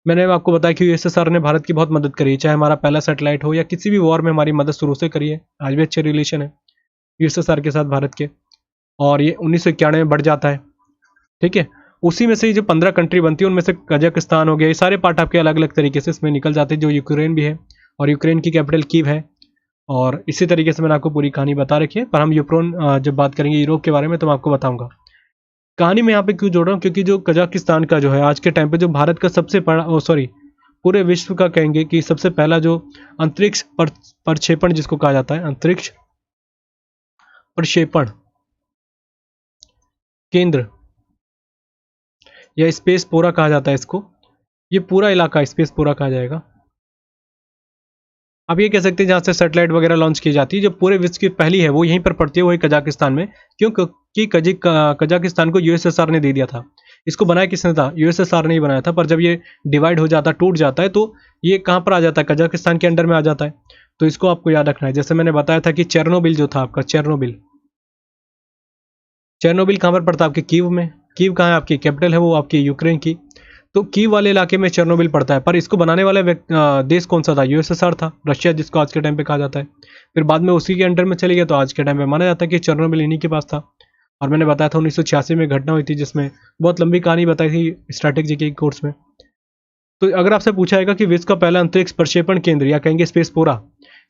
मैंने आपको बताया कि यूएसएसआर ने भारत की बहुत मदद करी है, चाहे हमारा पहला सैटेलाइट हो या किसी भी वॉर में हमारी मदद शुरू से करी है। आज भी अच्छे रिलेशन है यूएसएसआर के साथ भारत के, और ये 1991 में बढ़ जाता है। ठीक है, उसी में से ये जो 15 कंट्री बनती है उनमें से कजाकिस्तान हो गया, ये सारे पार्ट आपके अलग अलग तरीके से इसमें निकल जाते हैं। जो यूक्रेन भी है, और यूक्रेन की कैपिटल कीव है। और इसी तरीके से मैंने आपको पूरी कहानी बता रखी है, पर हम यूक्रेन जब बात करेंगे यूरोप के बारे में तो मैं आपको बताऊंगा। कहानी में यहाँ पे क्यों जोड़ रहा हूँ, क्योंकि जो कजाकिस्तान का जो है आज के टाइम पे जो भारत का सबसे बड़ा सॉरी पूरे विश्व का कहेंगे कि सबसे पहला जो अंतरिक्ष प्रक्षेपण जिसको कहा जाता है, अंतरिक्ष प्रक्षेपण केंद्र या स्पेस पोरा कहा जाता है इसको, ये पूरा इलाका स्पेस पोरा कहा जाएगा। आप ये कह सकते हैं जहाँ से सैटेलाइट वगैरह लॉन्च की जाती है, जो पूरे विश्व की पहली है वो यहीं पर पड़ती है, वही कजाकिस्तान में। क्यों? क्योंकि कजाकिस्तान को यूएसएसआर ने दे दिया था। इसको बनाया किसने था? यूएसएसआर ने ही बनाया था। पर जब ये डिवाइड हो जाता, टूट जाता है, तो ये कहाँ पर आ जाता है? कजाकिस्तान के अंडर में आ जाता है। तो इसको आपको याद रखना है। जैसे मैंने बताया था कि चेरनोबिल जो था आपका, चेरनोबिल कहाँ पर पड़ता है? आपके कीव में। कीव कहाँ है? आपकी कैपिटल है वो आपकी यूक्रेन की। तो कीव वाले इलाके में चेरनोबिल पड़ता है। पर इसको बनाने वाला देश कौन सा था? यूएसएसआर था, रशिया जिसको आज के टाइम पे कहा जाता है। फिर बाद में उसी के अंडर में चले गया, तो आज के टाइम पे माना जाता है कि चेरनोबिल इन्हीं के पास था। और मैंने बताया था 1986 में घटना हुई थी, जिसमें बहुत लंबी कहानी बताई थी स्ट्रैटेजी के कोर्स में। तो अगर आपसे पूछा जाएगा कि विश्व का पहला अंतरिक्ष प्रक्षेपण केंद्र या कहेंगे स्पेस पोरा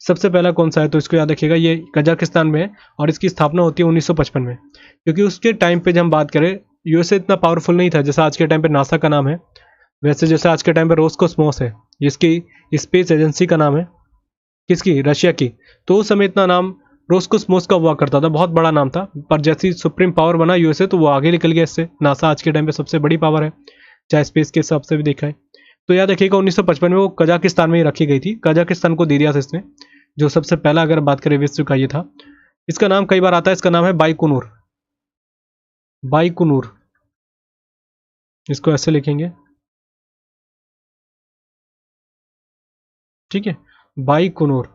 सबसे पहला कौन सा है, तो इसको याद रखिएगा, ये कजाकिस्तान में है। और इसकी स्थापना होती है 1955 में। क्योंकि उसके टाइम पे जब हम बात करें, यूएसए इतना पावरफुल नहीं था जैसा आज के टाइम पे नासा का नाम है। वैसे जैसे आज के टाइम पे रोस्कोसमोस है, इसकी स्पेस एजेंसी का नाम है, किसकी? रशिया की। तो उस समय इतना नाम रोस्कोसमोस का हुआ करता था, बहुत बड़ा नाम था। पर जैसी सुप्रीम पावर बना यूएसए, तो वो आगे निकल गया इससे। नासा आज के टाइम पे सबसे बड़ी पावर है, चाहे स्पेस के हिसाब से भी देखा है। तो याद रखिएगा 1955 में वो कजाकिस्तान में ही रखी गई थी, कजाकिस्तान को दे दिया था इसने। जो सबसे पहला अगर बात करें विश्व का ये था। इसका नाम कई बार आता है, इसका नाम है बाइकुनूर। बाइकुनूर, इसको ऐसे लिखेंगे, ठीक है, बाइकुनूर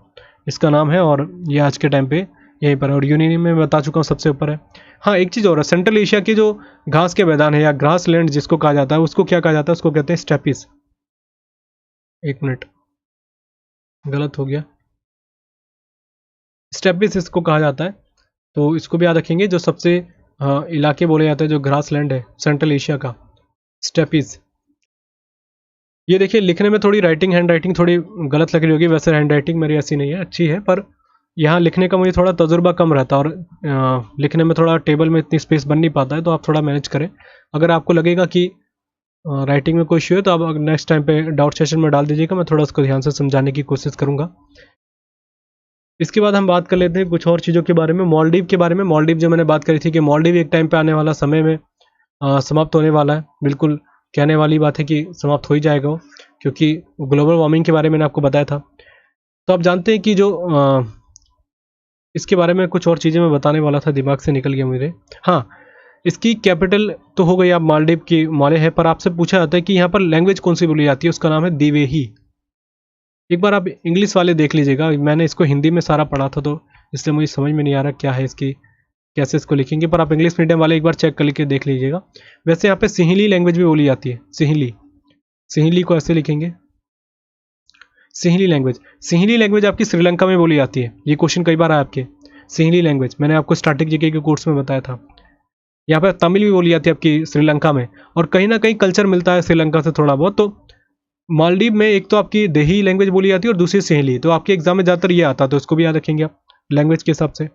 इसका नाम है। और ये आज के टाइम पे यहीं पर, और यूरेनियम में बता चुका हूँ सबसे ऊपर है। हाँ एक चीज़ और है, सेंट्रल एशिया की जो घास के मैदान है या ग्रास लैंड जिसको कहा जाता है, उसको क्या कहा जाता है? उसको कहते हैं स्टेपिस। एक मिनट, गलत हो गया, स्टेपिस इसको कहा जाता है। तो इसको भी याद रखेंगे, जो सबसे इलाके बोले जाते हैं जो ग्रास लैंड है सेंट्रल एशिया का, स्टेपिस। ये देखिए लिखने में थोड़ी हैंड राइटिंग थोड़ी गलत लग रही होगी, वैसे हैंड राइटिंग मेरी ऐसी नहीं है, अच्छी है। पर यहाँ लिखने का मुझे थोड़ा तजुर्बा कम रहता है, और लिखने में थोड़ा टेबल में इतनी स्पेस बन नहीं पाता है, तो आप थोड़ा मैनेज करें। अगर आपको लगेगा कि राइटिंग में कोई इशू है, तो आप नेक्स्ट टाइम पे डाउट सेशन में डाल दीजिएगा, मैं थोड़ा उसको ध्यान से समझाने की कोशिश करूँगा। इसके बाद हम बात कर लेते हैं कुछ और चीज़ों के बारे में, मालदीव के बारे में। मालदीव जो मैंने बात करी थी कि मालदीव एक टाइम पे आने वाला समय में समाप्त होने वाला है, बिल्कुल कहने वाली बात है कि समाप्त हो ही जाएगा वो, क्योंकि ग्लोबल वार्मिंग के बारे में मैंने आपको बताया था। तो आप जानते हैं कि जो इसके बारे में कुछ और चीज़ें मैं बताने वाला था, दिमाग से निकल गया मेरे। हाँ, इसकी कैपिटल तो हो गई आप मालदीव की माले है, पर आपसे पूछा जाता है कि यहाँ पर लैंग्वेज कौन सी बोली जाती है, उसका नाम है दिवेही। एक बार आप इंग्लिश वाले देख लीजिएगा, मैंने इसको हिंदी में सारा पढ़ा था, तो इसलिए मुझे समझ में नहीं आ रहा क्या है इसकी, कैसे इसको लिखेंगे, पर आप इंग्लिश मीडियम वाले एक बार चेक करके देख लीजिएगा। वैसे यहाँ पे सिंहली लैंग्वेज भी बोली जाती है, सिंहली, सिंहली को ऐसे लिखेंगे, सिंहली लैंग्वेज। सिंहली लैंग्वेज आपकी श्रीलंका में बोली जाती है, ये क्वेश्चन कई बार आया आपके, सिंहली लैंग्वेज मैंने आपको स्टैटिक जीके के कोर्स में बताया था। यहाँ पर तमिल भी बोली जाती है आपकी श्रीलंका में, और कहीं ना कहीं कल्चर मिलता है श्रीलंका से थोड़ा बहुत। तो मालदीव में एक तो आपकी देही लैंग्वेज बोली जाती है और दूसरी सिंहली, तो आपके एग्जाम में ज़्यादातर ये आता है, तो इसको भी याद रखेंगे आप लैंग्वेज के हिसाब से।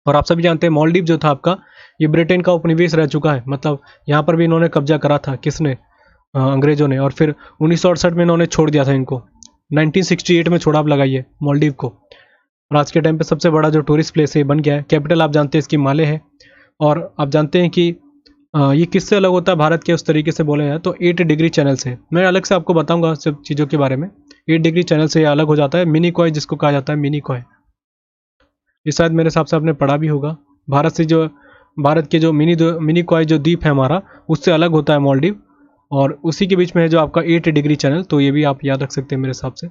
और आप सभी जानते हैं मालदीव जो था आपका, ये ब्रिटेन का उपनिवेश रह चुका है, मतलब यहाँ पर भी इन्होंने कब्जा करा था, किसने, अंग्रेजों ने, और फिर 1968 में इन्होंने छोड़ दिया था इनको, 1968 में छोड़ा, आप लगाइए मालदीव को। और आज के टाइम पे सबसे बड़ा जो टूरिस्ट प्लेस है बन गया है। कैपिटल आप जानते हैं इसकी माले है। और आप जानते हैं कि ये किससे अलग होता है भारत के, उस तरीके से बोले जाए तो 8 डिग्री चैनल से। मैं अलग से आपको बताऊंगा सब चीज़ों के बारे में। 8 डिग्री चैनल से ये अलग हो जाता है, मिनी कॉय जिसको कहा जाता है, मिनी कॉय। ये शायद मेरे हिसाब से आपने पढ़ा भी होगा। भारत से जो, भारत के जो मिनी कॉय जो द्वीप है हमारा, उससे अलग होता है मालदीव, और उसी के बीच में है जो आपका 8 डिग्री चैनल, तो ये भी आप याद रख सकते हैं मेरे हिसाब से।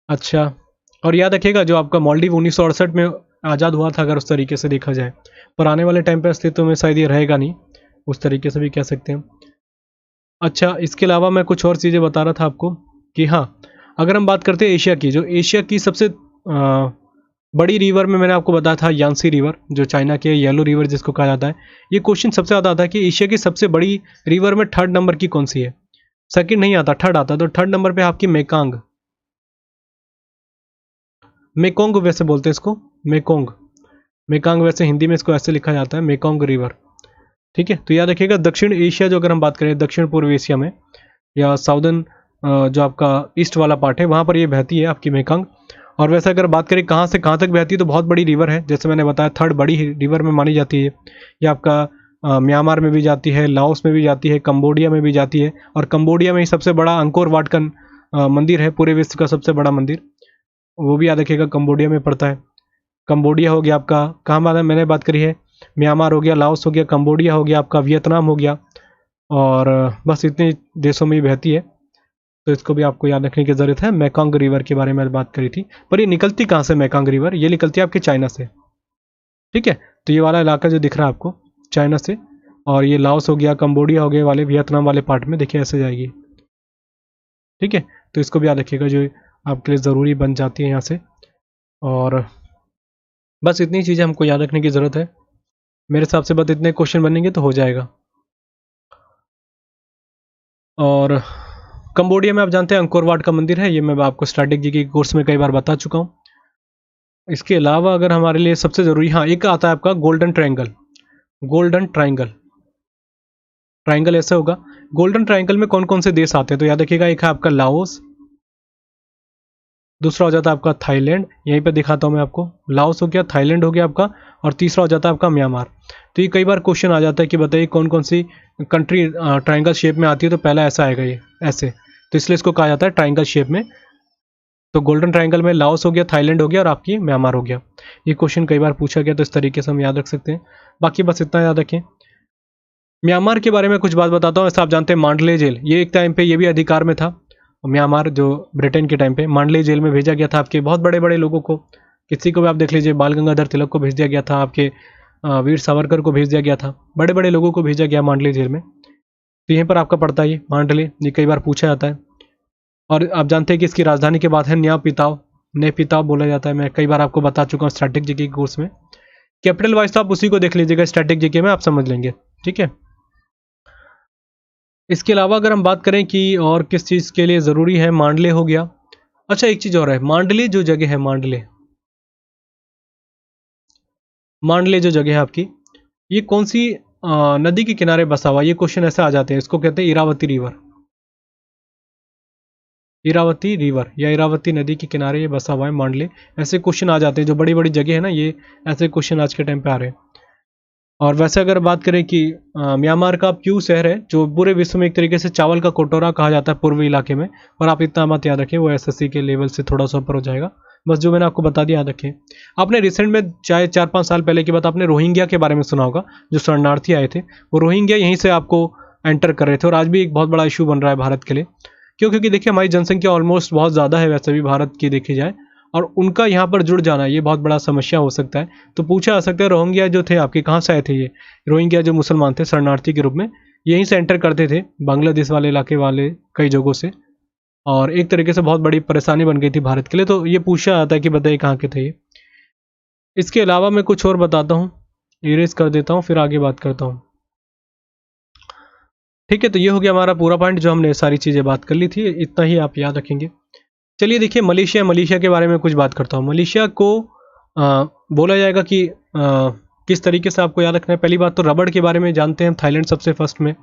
अच्छा, और याद रखिएगा जो आपका मालदीव 1968 में आज़ाद हुआ था, अगर उस तरीके से देखा जाए, पर आने वाले टाइम पे अस्तित्व में शायद ये रहेगा नहीं, उस तरीके से भी कह सकते हैं। अच्छा, इसके अलावा मैं कुछ और चीज़ें बता रहा था आपको कि हाँ, अगर हम बात करते हैं एशिया की, जो एशिया की सबसे बड़ी रिवर में मैंने आपको बताया था यांसी रिवर, जो चाइना के येलो रिवर जिसको कहा जाता है। ये क्वेश्चन सबसे ज़्यादा आता है कि एशिया की सबसे बड़ी रिवर में 3rd नंबर की कौन सी है। सेकंड नहीं आता, 3rd आता, तो 3rd नंबर पे आपकी मेकांग, मेकोंग वैसे बोलते हैं इसको, मेकोंग, मेकांग वैसे हिंदी में इसको ऐसे लिखा जाता है, मेकोंग रिवर। ठीक है, तो याद रखिएगा दक्षिण एशिया जो अगर हम बात करें, दक्षिण पूर्व एशिया में या साउदर्न जो आपका ईस्ट वाला पार्ट है, वहाँ पर ये बहती है आपकी मेकांग। और वैसे अगर बात करें कहाँ से कहाँ तक बहती है, तो बहुत बड़ी रिवर है, जैसे मैंने बताया 3rd बड़ी रिवर में मानी जाती है। ये आपका म्यांमार में भी जाती है, लाओस में भी जाती है, कंबोडिया में भी जाती है, और कंबोडिया में ही सबसे बड़ा अंकोर वाट का मंदिर है, पूरे विश्व का सबसे बड़ा मंदिर, वो भी याद रखिएगा कंबोडिया में पड़ता है। कंबोडिया हो गया आपका, कहाँ बात है मैंने बात करी है, म्यांमार हो गया, लाओस हो गया, कंबोडिया हो गया आपका, वियतनाम हो गया, और बस इतने देशों में ही बहती है, तो इसको भी आपको याद रखने की ज़रूरत है। मेकांग रिवर के बारे में बात करी थी, पर ये निकलती कहाँ से मेकांग रिवर, ये निकलती है आपके चाइना से। ठीक है, तो ये वाला इलाका जो दिख रहा है आपको चाइना से, और ये लाओस हो गया, कंबोडिया हो गया वाले, वियतनाम वाले पार्ट में देखिए ऐसे जाएगी। ठीक है, तो इसको भी याद रखिएगा, जो आपके लिए ज़रूरी बन जाती है यहाँ से। और बस इतनी चीज़ें हमको याद रखने की ज़रूरत है, मेरे हिसाब से बस इतने क्वेश्चन बनेंगे तो हो जाएगा। और कंबोडिया में आप जानते हैं अंकोर वाट का मंदिर है, ये मैं आपको स्टैटिक जीके के कोर्स में कई बार बता चुका हूँ। इसके अलावा अगर हमारे लिए सबसे ज़रूरी, हाँ, एक आता है आपका golden triangle. Golden triangle, triangle ऐसे होगा, गोल्डन ट्रायंगल में कौन कौन से देश आते हैं, तो याद रखिएगा, एक है आपका लाओस, दूसरा हो जाता है आपका थाईलैंड, यहीं पे दिखाता हूँ मैं आपको, लाओस हो गया, थाईलैंड हो गया आपका, और तीसरा हो जाता है आपका म्यांमार। तो ये कई बार क्वेश्चन आ जाता है कि बताइए कौन कौन सी कंट्री ट्रायंगल शेप में आती है, तो पहला ऐसा आएगा ये ऐसे, तो इसलिए इसको कहा जाता है ट्रायंगल शेप में। तो गोल्डन ट्रायंगल में लाओस हो गया, थाईलैंड हो गया, और आपकी म्यांमार हो गया। ये क्वेश्चन कई बार पूछा गया, तो इस तरीके से हम याद रख सकते हैं। बाकी बस इतना याद रखें। म्यांमार के बारे में कुछ बात बताता हूँ। ऐसा आप जानते हैं मांडले जेल, ये एक टाइम पे ये भी अधिकार में था। म्यांमार जो ब्रिटेन के टाइम पे मांडले जेल में भेजा गया था आपके बहुत बड़े बड़े लोगों को, किसी को भी आप देख लीजिए, बाल गंगाधर तिलक को भेज दिया गया था, आपके वीर सावरकर को भेज दिया गया था, बड़े बड़े लोगों को भेजा गया मांडले जेल में। तो यहीं पर आपका पड़ता है ये मांडले, ये कई बार पूछा जाता है। और आप जानते हैं कि इसकी राजधानी के बाद है न्यापिताव, नेपिताव बोला जाता है, मैं कई बार आपको बता चुका हूँ स्टैटिक जीके के कोर्स में। कैपिटल वाइज तो आप उसी को देख लीजिएगा, स्टैटिक जीके में आप समझ लेंगे। ठीक है, इसके अलावा अगर हम बात करें कि और किस चीज़ के लिए ज़रूरी है, मांडले हो गया। अच्छा, एक चीज़ और है, मांडले जो जगह है, मांडले, मांडले जो जगह है आपकी, ये कौन सी नदी के किनारे बसा हुआ, ये क्वेश्चन ऐसे आ जाते हैं। इसको कहते हैं इरावती रिवर, इरावती रिवर या इरावती नदी के किनारे ये बसा हुआ है मांडले। ऐसे क्वेश्चन आ जाते हैं, जो बड़ी बड़ी जगह है ना, ये ऐसे क्वेश्चन आज के टाइम पे आ रहे हैं। और वैसे अगर बात करें कि म्यांमार का प्यू शहर है, जो पूरे विश्व में एक तरीके से चावल का कटोरा कहा जाता है पूर्वी इलाके में, और आप इतना मत याद रखें, वो एसएससी के लेवल से थोड़ा सा ऊपर हो जाएगा। बस जो मैंने आपको बता दिया याद रखें। आपने रिसेंट में चाहे 4-5 साल पहले की बात, आपने रोहिंग्या के बारे में सुना होगा, जो शरणार्थी आए थे, वो रोहिंग्या यहीं से आपको एंटर कर रहे थे, और आज भी एक बहुत बड़ा इशू बन रहा है भारत के लिए। क्यों? क्योंकि देखिए हमारी जनसंख्या ऑलमोस्ट बहुत ज़्यादा है वैसे भी भारत की देखी जाए, और उनका यहाँ पर जुड़ जाना ये बहुत बड़ा समस्या हो सकता है। तो पूछा जा सकता है रोहिंग्या जो थे आपके कहाँ से आए थे, ये रोहिंग्या जो मुसलमान थे शरणार्थी के रूप में यहीं से एंटर करते थे बांग्लादेश वाले इलाके वाले कई जगहों से, और एक तरीके से बहुत बड़ी परेशानी बन गई थी भारत के लिए। तो ये पूछा जाता है कि बताइए कहाँ के थे ये। इसके अलावा मैं कुछ और बताता हूँ, इरेज कर देता हूँ फिर आगे बात करता हूँ। ठीक है, तो ये हो गया हमारा पूरा पॉइंट जो हमने सारी चीज़ें बात कर ली थी, इतना ही आप याद रखेंगे। चलिए देखिए मलेशिया के बारे में कुछ बात करता हूँ। मलेशिया को बोला जाएगा कि किस तरीके से आपको याद रखना है। पहली बात तो रबड़ के बारे में जानते हैं, थाईलैंड सबसे फर्स्ट में।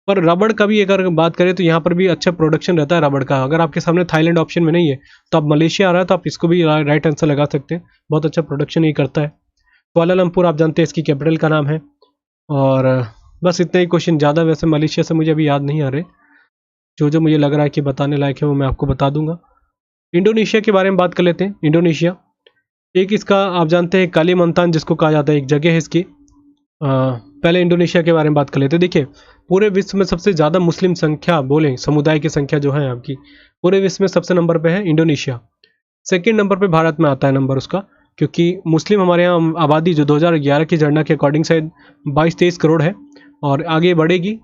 पर रबड़ का भी अगर बात करें तो यहाँ पर भी अच्छा प्रोडक्शन रहता है रबड़ का। अगर आपके सामने थाईलैंड ऑप्शन में नहीं है तो आप मलेशिया आ रहा है तो आप इसको भी राइट आंसर लगा सकते हैं, बहुत अच्छा प्रोडक्शन ये करता है। कुआलालंपुर आप जानते हैं इसकी कैपिटल का नाम है। और बस इतने ही क्वेश्चन, ज़्यादा वैसे मलेशिया से मुझे अभी याद नहीं आ रहे। जो मुझे लग रहा है कि बताने लायक है वो मैं आपको बता दूंगा। इंडोनेशिया के बारे में बात कर लेते हैं। इंडोनेशिया एक इसका आप जानते हैं कालीमंतान जिसको कहा जाता है, एक जगह है इसकी। पहले इंडोनेशिया के बारे में बात कर लेते हैं। देखिए पूरे विश्व में सबसे ज़्यादा मुस्लिम संख्या बोले समुदाय की संख्या जो है आपकी पूरे विश्व में सबसे नंबर पे है इंडोनेशिया। सेकंड नंबर पे भारत में आता है नंबर उसका, क्योंकि मुस्लिम हमारे यहाँ आबादी जो 2011 की जनगणना के अकॉर्डिंग शायद 22-23 करोड़ है और आगे बढ़ेगी।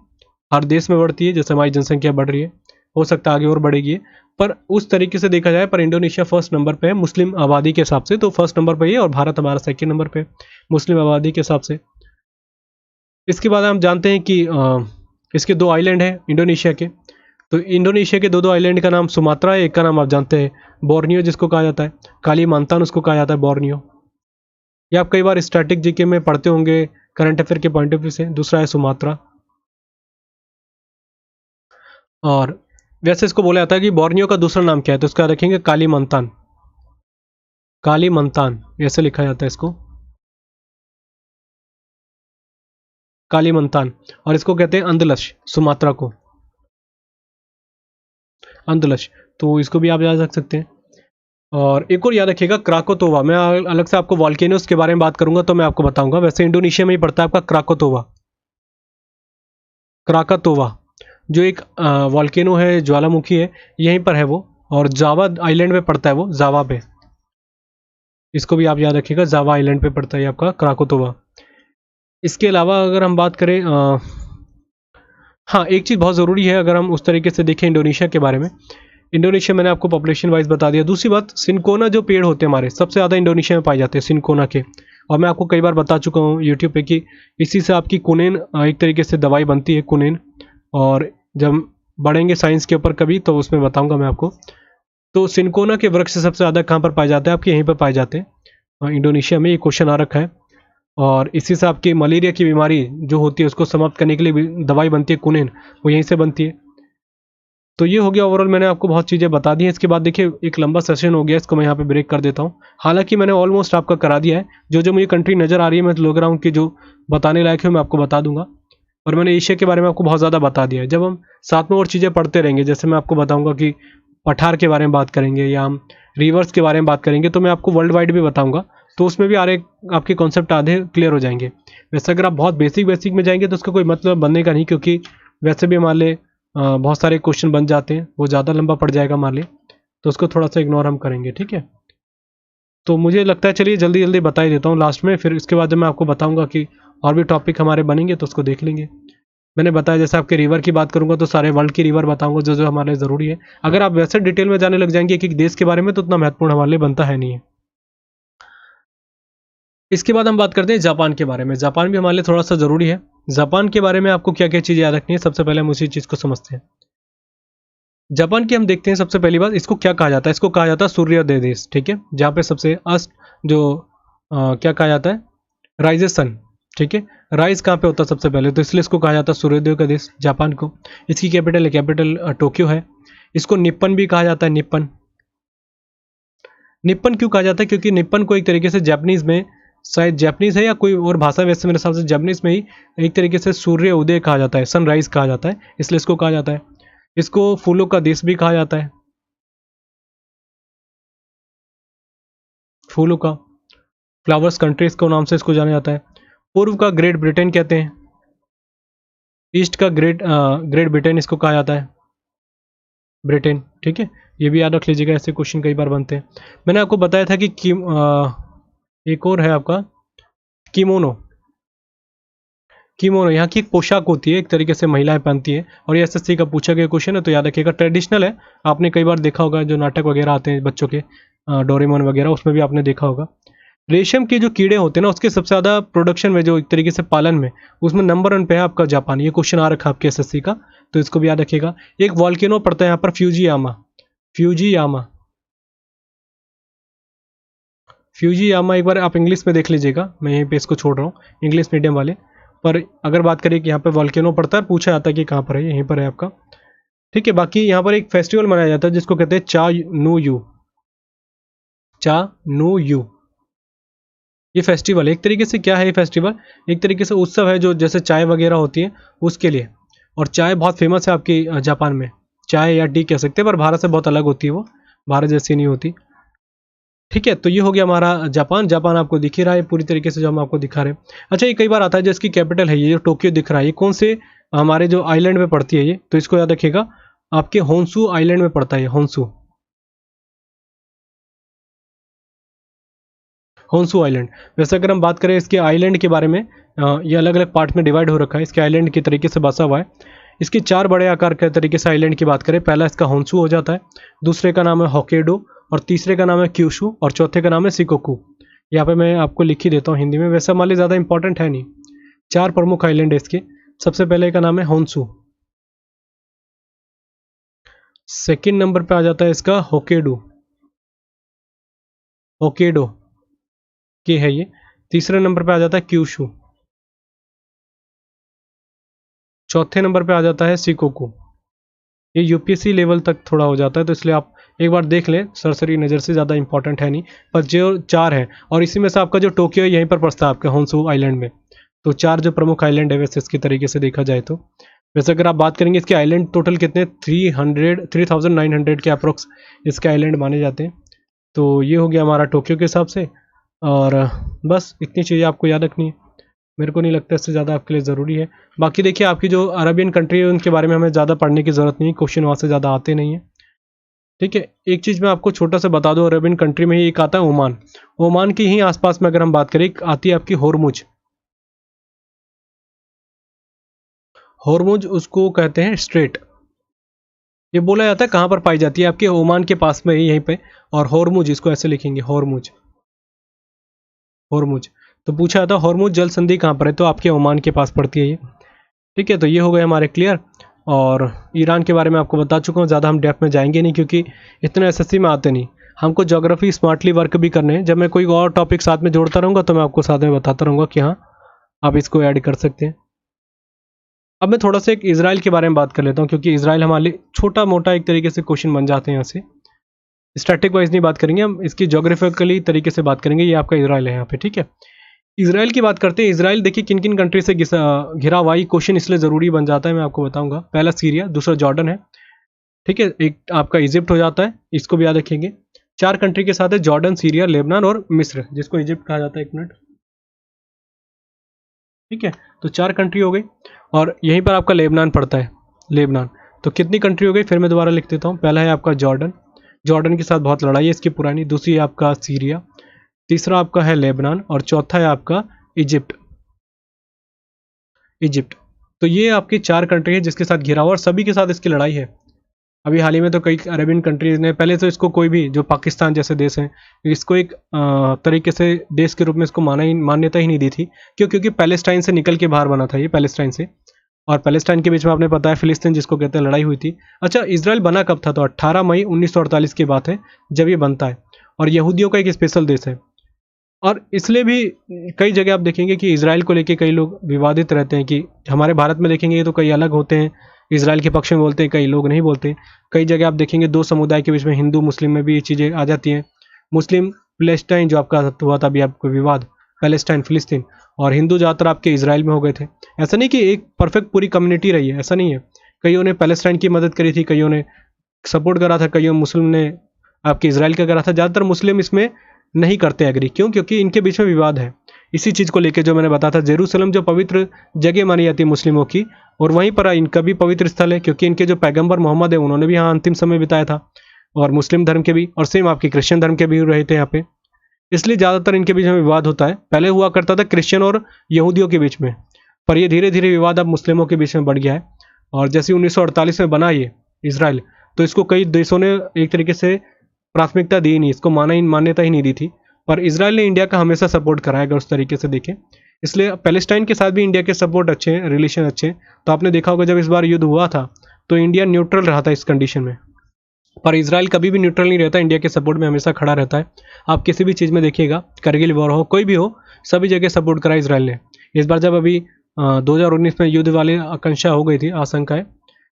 हर देश में बढ़ती है जैसे हमारी जनसंख्या बढ़ रही है, हो सकता है आगे और बढ़ेगी। पर उस तरीके से देखा जाए पर इंडोनेशिया फर्स्ट नंबर पे है मुस्लिम आबादी के हिसाब से, तो फर्स्ट नंबर पे ही है और भारत हमारा सेकंड नंबर पे मुस्लिम आबादी के हिसाब से। इसके बाद हम जानते हैं कि इसके 2 आइलैंड हैं इंडोनेशिया के। तो इंडोनेशिया के दो आइलैंड का नाम सुमात्रा है, एक का नाम आप जानते हैं बोर्नियो जिसको कहा जाता है, कालीमांतान उसको कहा जाता है बोर्नियो। ये आप कई बार स्टैटिक जीके में पढ़ते होंगे करंट अफेयर के पॉइंट ऑफ व्यू से। दूसरा है सुमात्रा। और वैसे इसको बोला जाता है कि बोर्नियो का दूसरा नाम क्या है, तो इसका रखेंगे कालीमंतान। कालीमंतान ऐसे लिखा जाता है इसको, कालीमंतान। और इसको कहते हैं अंदलश, सुमात्रा को अंदलश, तो इसको भी आप याद रख सकते हैं। और एक और याद रखिएगा क्राकोतोवा। मैं अलग से आपको वॉल्केनोस के बारे में बात करूंगा तो मैं आपको बताऊंगा। वैसे इंडोनेशिया में ही पड़ता है आपका क्राकोतोवा, क्राकातोवा जो एक वॉल्केनो है, ज्वालामुखी है, यहीं पर है वो। और जावा आइलैंड पे पड़ता है वो, जावा पे। इसको भी आप याद रखिएगा, जावा आइलैंड पे पड़ता है आपका क्राकोतोवा। इसके अलावा अगर हम बात करें हाँ एक चीज़ बहुत ज़रूरी है अगर हम उस तरीके से देखें इंडोनेशिया के बारे में। इंडोनेशिया मैंने आपको पॉपुलेशन वाइज बता दिया। दूसरी बात सिनकोना जो पेड़ होते हैं हमारे सबसे ज़्यादा इंडोनेशिया में पाए जाते हैं सिनकोना के। और मैं आपको कई बार बता चुका हूँ यूट्यूब पे कि इसी से आपकी कुनेन एक तरीके से दवाई बनती है, कुनेन। और जब बढ़ेंगे साइंस के ऊपर कभी तो उसमें बताऊँगा मैं आपको। तो सिनकोना के वृक्ष सबसे ज़्यादा कहाँ पर पाए जाते हैं, आपके यहीं पर पाए जाते हैं इंडोनेशिया में। ये क्वेश्चन आ रखा है। और इसी से आपकी मलेरिया की बीमारी जो होती है उसको समाप्त करने के लिए भी दवाई बनती है कुनेन, वो यहीं से बनती है। तो ये हो गया ओवरऑल, मैंने आपको बहुत चीज़ें बता दी हैं। इसके बाद देखिए एक लंबा सेशन हो गया, इसको मैं यहाँ पे ब्रेक कर देता हूँ। हालांकि मैंने ऑलमोस्ट आपका करा दिया है। जो मुझे कंट्री नज़र आ रही है मैं लग रहा हूँ कि जो बताने लायक है मैं आपको बता दूंगा। और मैंने एशिया के बारे में आपको बहुत ज़्यादा बता दिया है। जब हम साथ में और चीज़ें पढ़ते रहेंगे, जैसे मैं आपको बताऊँगा कि पठार के बारे में बात करेंगे या हम रिवर्स के बारे में बात करेंगे, तो मैं आपको वर्ल्ड वाइड भी बताऊँगा। तो उसमें भी आपके कॉन्सेप्ट आधे क्लियर हो जाएंगे। वैसे अगर आप बहुत बेसिक में जाएंगे तो उसका कोई मतलब बनने का नहीं, क्योंकि वैसे भी मान ले बहुत सारे क्वेश्चन बन जाते हैं, वो ज़्यादा लंबा पड़ जाएगा मान ले, तो उसको थोड़ा सा इग्नोर हम करेंगे। ठीक है, तो मुझे लगता है चलिए जल्दी जल्दी बता ही देता हूँ लास्ट में, फिर इसके बाद जब मैं आपको बताऊँगा कि और भी टॉपिक हमारे बनेंगे तो उसको देख लेंगे। मैंने बताया जैसे आपके रिवर की बात करूँगा तो सारे वर्ल्ड की रिवर बताऊँगा जो हमारे लिए ज़रूरी है। अगर आप वैसे डिटेल में जाने लग जाएंगे कि देश के बारे में तो उतना महत्वपूर्ण हमारे लिए बनता है नहीं है। इसके बाद हम बात करते हैं जापान के बारे में। जापान भी हमारे लिए थोड़ा सा ज़रूरी है। जापान के बारे में आपको क्या क्या चीज़ें याद रखनी है, सबसे पहले हम उसी चीज़ को समझते हैं। जापान की हम देखते हैं सबसे पहली बात, इसको क्या कहा जाता है। इसको कहा जाता है सूर्योदय देश। ठीक है, जहाँ पे सबसे जो क्या कहा जाता है, राइजेस सन। ठीक है, राइज कहाँ पे होता है सबसे पहले, तो इसलिए इसको कहा जाता है सूर्योदय का देश जापान को। इसकी कैपिटल टोक्यो है। इसको निप्पन भी कहा जाता है, निप्पन। निप्पन क्यों कहा जाता है, क्योंकि निप्पन को एक तरीके से जापानीज में, शायद जापानीज है या कोई और भाषा, वैसे मेरे हिसाब से जापानीज में ही एक तरीके से सूर्य उदय कहा जाता है, सनराइज कहा जाता है, इसलिए इसको कहा जाता है। इसको फूलों का देश भी कहा जाता है, फूलों का, फ्लावर्स कंट्रीज को नाम से इसको जाना जाता है। पूर्व का ग्रेट ब्रिटेन कहते हैं, ईस्ट का ग्रेट ब्रिटेन इसको कहा जाता है। ब्रिटेन। ठीक है, ये भी याद रख लीजिएगा, ऐसे क्वेश्चन कई बार बनते हैं। मैंने आपको बताया था कि एक और है आपका किमोनो। किमोनो यहाँ की एक पोशाक होती है, एक तरीके से महिलाएं पहनती है, और ये एसएससी का पूछा गया क्वेश्चन है, तो याद रखिएगा। ट्रेडिशनल है, आपने कई बार देखा होगा, जो नाटक वगैरह आते हैं बच्चों के, डोरेमोन वगैरह, उसमें भी आपने देखा होगा। रेशम के जो कीड़े होते हैं ना, उसके सबसे ज़्यादा प्रोडक्शन में, जो एक तरीके से पालन में, उसमें नंबर 1 पे है आपका जापान। ये क्वेश्चन आ रखा है आपके एसएससी का, तो इसको भी याद रखिएगा। एक वॉल्केनो पड़ता है यहाँ पर, फ्यूजियामा। फ्यूजियामा, फ्यूजियामा एक बार आप इंग्लिश में देख लीजिएगा, मैं यहीं पे इसको छोड़ रहा हूँ, इंग्लिश मीडियम वाले। पर अगर बात करें कि यहाँ पे वॉल्केनो पड़ता है, पूछा जाता है कि कहाँ पर है, यहीं पर है आपका। ठीक है, बाकी यहाँ पर एक फेस्टिवल मनाया जाता है जिसको कहते हैं चा नू यू। चा नू यू, ये फेस्टिवल एक तरीके से क्या है, ये फेस्टिवल एक तरीके से उत्सव है, जो जैसे चाय वगैरह होती है उसके लिए। और चाय बहुत फेमस है आपकी जापान में, चाय या टी कह सकते हैं, पर भारत से बहुत अलग होती है वो, भारत जैसी नहीं होती। ठीक है, तो ये हो गया हमारा जापान। जापान आपको दिख ही रहा है पूरी तरीके से, जो हम आपको दिखा रहे हैं। अच्छा, ये कई बार आता है जो इसकी कैपिटल है, ये जो टोक्यो दिख रहा है, ये कौन से हमारे जो आइलैंड में पड़ती है ये, तो इसको याद रखिएगा, आपके होन्सू आइलैंड में पड़ता है, होन्सू, होन्सू आइलैंड। वैसे अगर हम बात करें इसके आइलैंड के बारे में, ये अलग अलग पार्ट में डिवाइड हो रखा है, इसके आइलैंड की तरीके से बसा हुआ है। इसके 4 बड़े आकार के तरीके से आइलैंड की बात करें, पहला इसका होन्सू हो जाता है, दूसरे का नाम है होक्काइडो, और तीसरे का नाम है क्यूशू, और चौथे का नाम है शिकोकू। यहाँ पे मैं आपको लिख ही देता हूँ हिंदी में, वैसे हमारे लिए ज़्यादा इंपॉर्टेंट है नहीं। 4 प्रमुख आइलैंड है इसके। सबसे पहले का नाम है होन्सू, सेकंड नंबर पे आ जाता है इसका होक्काइडो, होक्काइडो के है ये। तीसरे नंबर पे आ जाता है क्यूशू, चौथे नंबर पे आ जाता है शिकोकू। ये यूपीएससी लेवल तक थोड़ा हो जाता है, तो इसलिए आप एक बार देख लें सरसरी नज़र से, ज़्यादा इंपॉर्टेंट है नहीं। पर जो 4 है, और इसी में से आपका जो टोक्यो है यहीं पर पड़ता है आपके होन्सू आइलैंड में। तो 4 जो प्रमुख आइलैंड है वैसे इसके तरीके से देखा जाए तो। वैसे अगर आप बात करेंगे इसके आइलैंड टोटल कितने, 3900 के अप्रोक्स इसके आइलैंड माने जाते हैं। तो ये हो गया हमारा टोक्यो के हिसाब से, और बस इतनी चीज़ें आपको याद रखनी है, मेरे को नहीं लगता इससे ज़्यादा आपके लिए ज़रूरी है। बाकी देखिए, आपकी जो अरबियन कंट्री है उनके बारे में हमें ज़्यादा पढ़ने की ज़रूरत नहीं है, क्वेश्चन वहाँ से ज़्यादा आते नहीं है। ठीक है, एक चीज़ मैं आपको छोटा सा बता दूं, अरबियन कंट्री में ही एक आता है ओमान। ओमान के ही आसपास में अगर हम बात करें, एक आती है आपकी होर्मुज। होर्मुज उसको कहते हैं स्ट्रेट। ये बोला जाता है कहाँ पर पाई जाती है, आपके ओमान के पास में ही, यहीं पे। और होर्मुज, इसको ऐसे लिखेंगे, होर्मुज, होर्मुज। तो पूछा जाता है होर्मुज जल संधि कहाँ पर है, तो आपके ओमान के पास पड़ती है ये। ठीक है, तो ये हो गए हमारे क्लियर। और ईरान के बारे में आपको बता चुका हूँ, ज़्यादा हम डेप्थ में जाएंगे नहीं, क्योंकि इतने एसएससी में आते नहीं। हमको ज्योग्राफी स्मार्टली वर्क भी करने हैं, जब मैं कोई और टॉपिक साथ में जोड़ता रहूँगा तो मैं आपको साथ में बताता रहूँगा कि हाँ, आप इसको ऐड कर सकते हैं। अब मैं थोड़ा सा एक इसराइल के बारे में बात कर लेता हूँ, क्योंकि इसराइल हमारे लिए छोटा मोटा एक तरीके से क्वेश्चन बन जाते हैं यहाँ से। स्टैटिक वाइज नहीं बात करेंगे हम, इसकी ज्योग्राफिकली तरीके से बात करेंगे। ये आपका इसराइल है यहाँ पे, ठीक है। इसराइल की बात करते हैं। इसराइल देखिए किन किन कंट्री से घिरा हुआ, ये क्वेश्चन इसलिए ज़रूरी बन जाता है, मैं आपको बताऊंगा। पहला सीरिया, दूसरा जॉर्डन है, ठीक है, एक आपका इजिप्ट हो जाता है, इसको भी याद रखेंगे। 4 कंट्री के साथ है, जॉर्डन, सीरिया, लेबनान और मिस्र, जिसको इजिप्ट कहा जाता है। 1 मिनट, ठीक है, तो 4 कंट्री हो गई, और यहीं पर आपका लेबनान पड़ता है, लेबनान। तो कितनी कंट्री हो गई, फिर मैं दोबारा लिख देता हूँ। पहला है आपका जॉर्डन, जॉर्डन के साथ बहुत लड़ाई है इसकी पुरानी। दूसरी है आपका सीरिया, तीसरा आपका है लेबनान, और चौथा है आपका इजिप्ट, इजिप्ट। तो ये आपकी 4 कंट्री है जिसके साथ घिरा हुआ, और सभी के साथ इसकी लड़ाई है। अभी हाल ही में तो कई अरेबियन कंट्रीज ने, पहले तो इसको कोई भी, जो पाकिस्तान जैसे देश हैं, इसको एक तरीके से देश के रूप में इसको मान्यता ही नहीं दी थी। क्यों? क्योंकि पैलेस्टाइन से निकल के बाहर बना था ये, पैलेस्टाइन से। और पैलेस्टाइन के बीच में आपने पता है फिलिस्तीन जिसको कहते हैं, लड़ाई हुई थी। अच्छा, इसराइल बना कब था, तो 18 मई 1948 की बात है जब ये बनता है, और यहूदियों का एक स्पेशल देश है। और इसलिए भी कई जगह आप देखेंगे कि इसराइल को लेके कई लोग विवादित रहते हैं, कि हमारे भारत में देखेंगे तो कई अलग होते हैं, इसराइल के पक्ष में बोलते हैं, कई लोग नहीं बोलते। कई जगह आप देखेंगे 2 समुदाय के बीच में, हिंदू मुस्लिम में भी ये चीज़ें आ जाती हैं। मुस्लिम पैलेस्टाइन जो आपका हुआ था अभी आपको विवाद, पैलेस्टाइन फिलिस्तीन, और हिंदू ज़्यादातर आपके इसराइल में हो गए थे। ऐसा नहीं कि एक परफेक्ट पूरी कम्युनिटी रही है, ऐसा नहीं है। कईयों ने पैलेस्टाइन की मदद करी थी, कईयों ने सपोर्ट करा था, कईयों मुस्लिम ने आपके इसराइल का करा था। ज़्यादातर मुस्लिम इसमें नहीं करते एग्री। क्यों? क्योंकि इनके बीच में विवाद है। इसी चीज़ को लेकर जो मैंने बताया था, जेरूसलम जो पवित्र जगह मानी जाती है मुस्लिमों की, और वहीं पर इनका भी पवित्र स्थल है, क्योंकि इनके जो पैगंबर मोहम्मद है उन्होंने भी यहाँ अंतिम समय बिताया था, और मुस्लिम धर्म के भी, और सेम आपके क्रिश्चियन धर्म के भी रहे थे यहाँ पे। इसलिए ज़्यादातर इनके बीच में विवाद होता है। पहले हुआ करता था क्रिश्चियन और यहूदियों के बीच में, पर ये धीरे धीरे विवाद अब मुस्लिमों के बीच में बढ़ गया है। और जैसे 1948 में बना ये इसराइल, तो इसको कई देशों ने एक तरीके से प्राथमिकता दी नहीं, इसको मान्यता ही नहीं दी थी। पर इसराइल ने इंडिया का हमेशा सपोर्ट कराया, अगर उस तरीके से देखें। इसलिए पैलेस्टाइन के साथ भी इंडिया के सपोर्ट अच्छे हैं, रिलेशन अच्छे हैं। तो आपने देखा होगा जब इस बार युद्ध हुआ था तो इंडिया न्यूट्रल रहा था इस कंडीशन में, पर इसराइल कभी भी न्यूट्रल नहीं रहता, इंडिया के सपोर्ट में हमेशा खड़ा रहता है। आप किसी भी चीज़ में देखिएगा, करगिल वॉर हो, कोई भी हो, सभी जगह सपोर्ट करा इसराइल ने। इस बार जब अभी 2019 में युद्ध वाली आकांक्षा हो गई थी, आशंकाएं,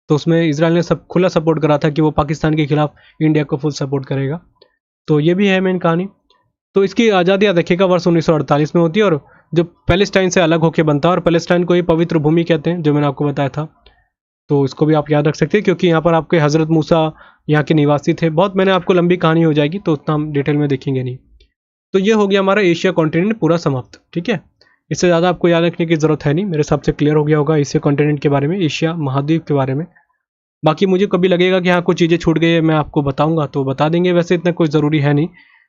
तो उसमें इसराइल ने सब खुला सपोर्ट करा था कि वो पाकिस्तान के खिलाफ इंडिया को फुल सपोर्ट करेगा। तो ये भी है मेन कहानी। तो इसकी आज़ादी याद रखिएगा वर्ष 1948 में होती है, और जो पैलेस्टाइन से अलग होकर बनता है, और पैलेस्टाइन को ही पवित्र भूमि कहते हैं, जो मैंने आपको बताया था। तो इसको भी आप याद रख सकते हैं, क्योंकि यहाँ पर आपके हज़रत मूसा यहाँ के निवासी थे। बहुत मैंने आपको लंबी कहानी हो जाएगी, तो उतना हम डिटेल में देखेंगे नहीं। तो ये हो गया हमारा एशिया कॉन्टिनेंट पूरा समाप्त, ठीक है। इससे ज़्यादा आपको याद रखने की ज़रूरत है नहीं, मेरे हिसाब से क्लियर हो गया होगा एशिया कॉन्टिनेंट के बारे में, एशिया महाद्वीप के बारे में। बाकी मुझे कभी लगेगा कि हाँ कुछ चीज़ें छूट गई है, मैं आपको बताऊंगा तो बता देंगे, वैसे इतना कोई ज़रूरी है नहीं।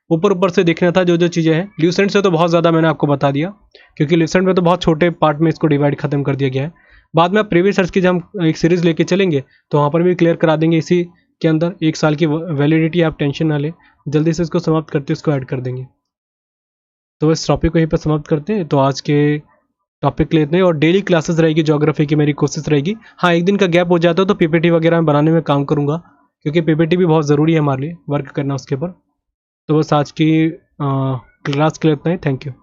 ऊपर ऊपर से देखना था जो जो चीज़ें हैं। ल्यूसेंट से तो बहुत ज़्यादा मैंने आपको बता दिया, क्योंकि ल्यूसेंट में तो बहुत छोटे पार्ट में इसको डिवाइड खत्म कर दिया गया है। बाद में आप प्रीवियस सर्च की जब हम एक सीरीज़ लेके चलेंगे तो वहाँ पर भी क्लियर करा देंगे इसी के अंदर। 1 साल की वैलिडिटी, आप टेंशन ना लें, जल्दी से इसको समाप्त करते इसको ऐड कर देंगे। तो इस टॉपिक को यहीं पर समाप्त करते हैं। तो आज के टॉपिक लेते हैं, और डेली क्लासेस रहेगी ज्योग्राफी की, मेरी कोशिश रहेगी। हाँ, एक दिन का गैप हो जाता है तो पीपीटी वगैरह में बनाने में काम करूँगा, क्योंकि पीपीटी भी बहुत ज़रूरी है हमारे लिए, वर्क करना उसके ऊपर। तो बस आज की क्लास के लिए इतना ही। Thank you.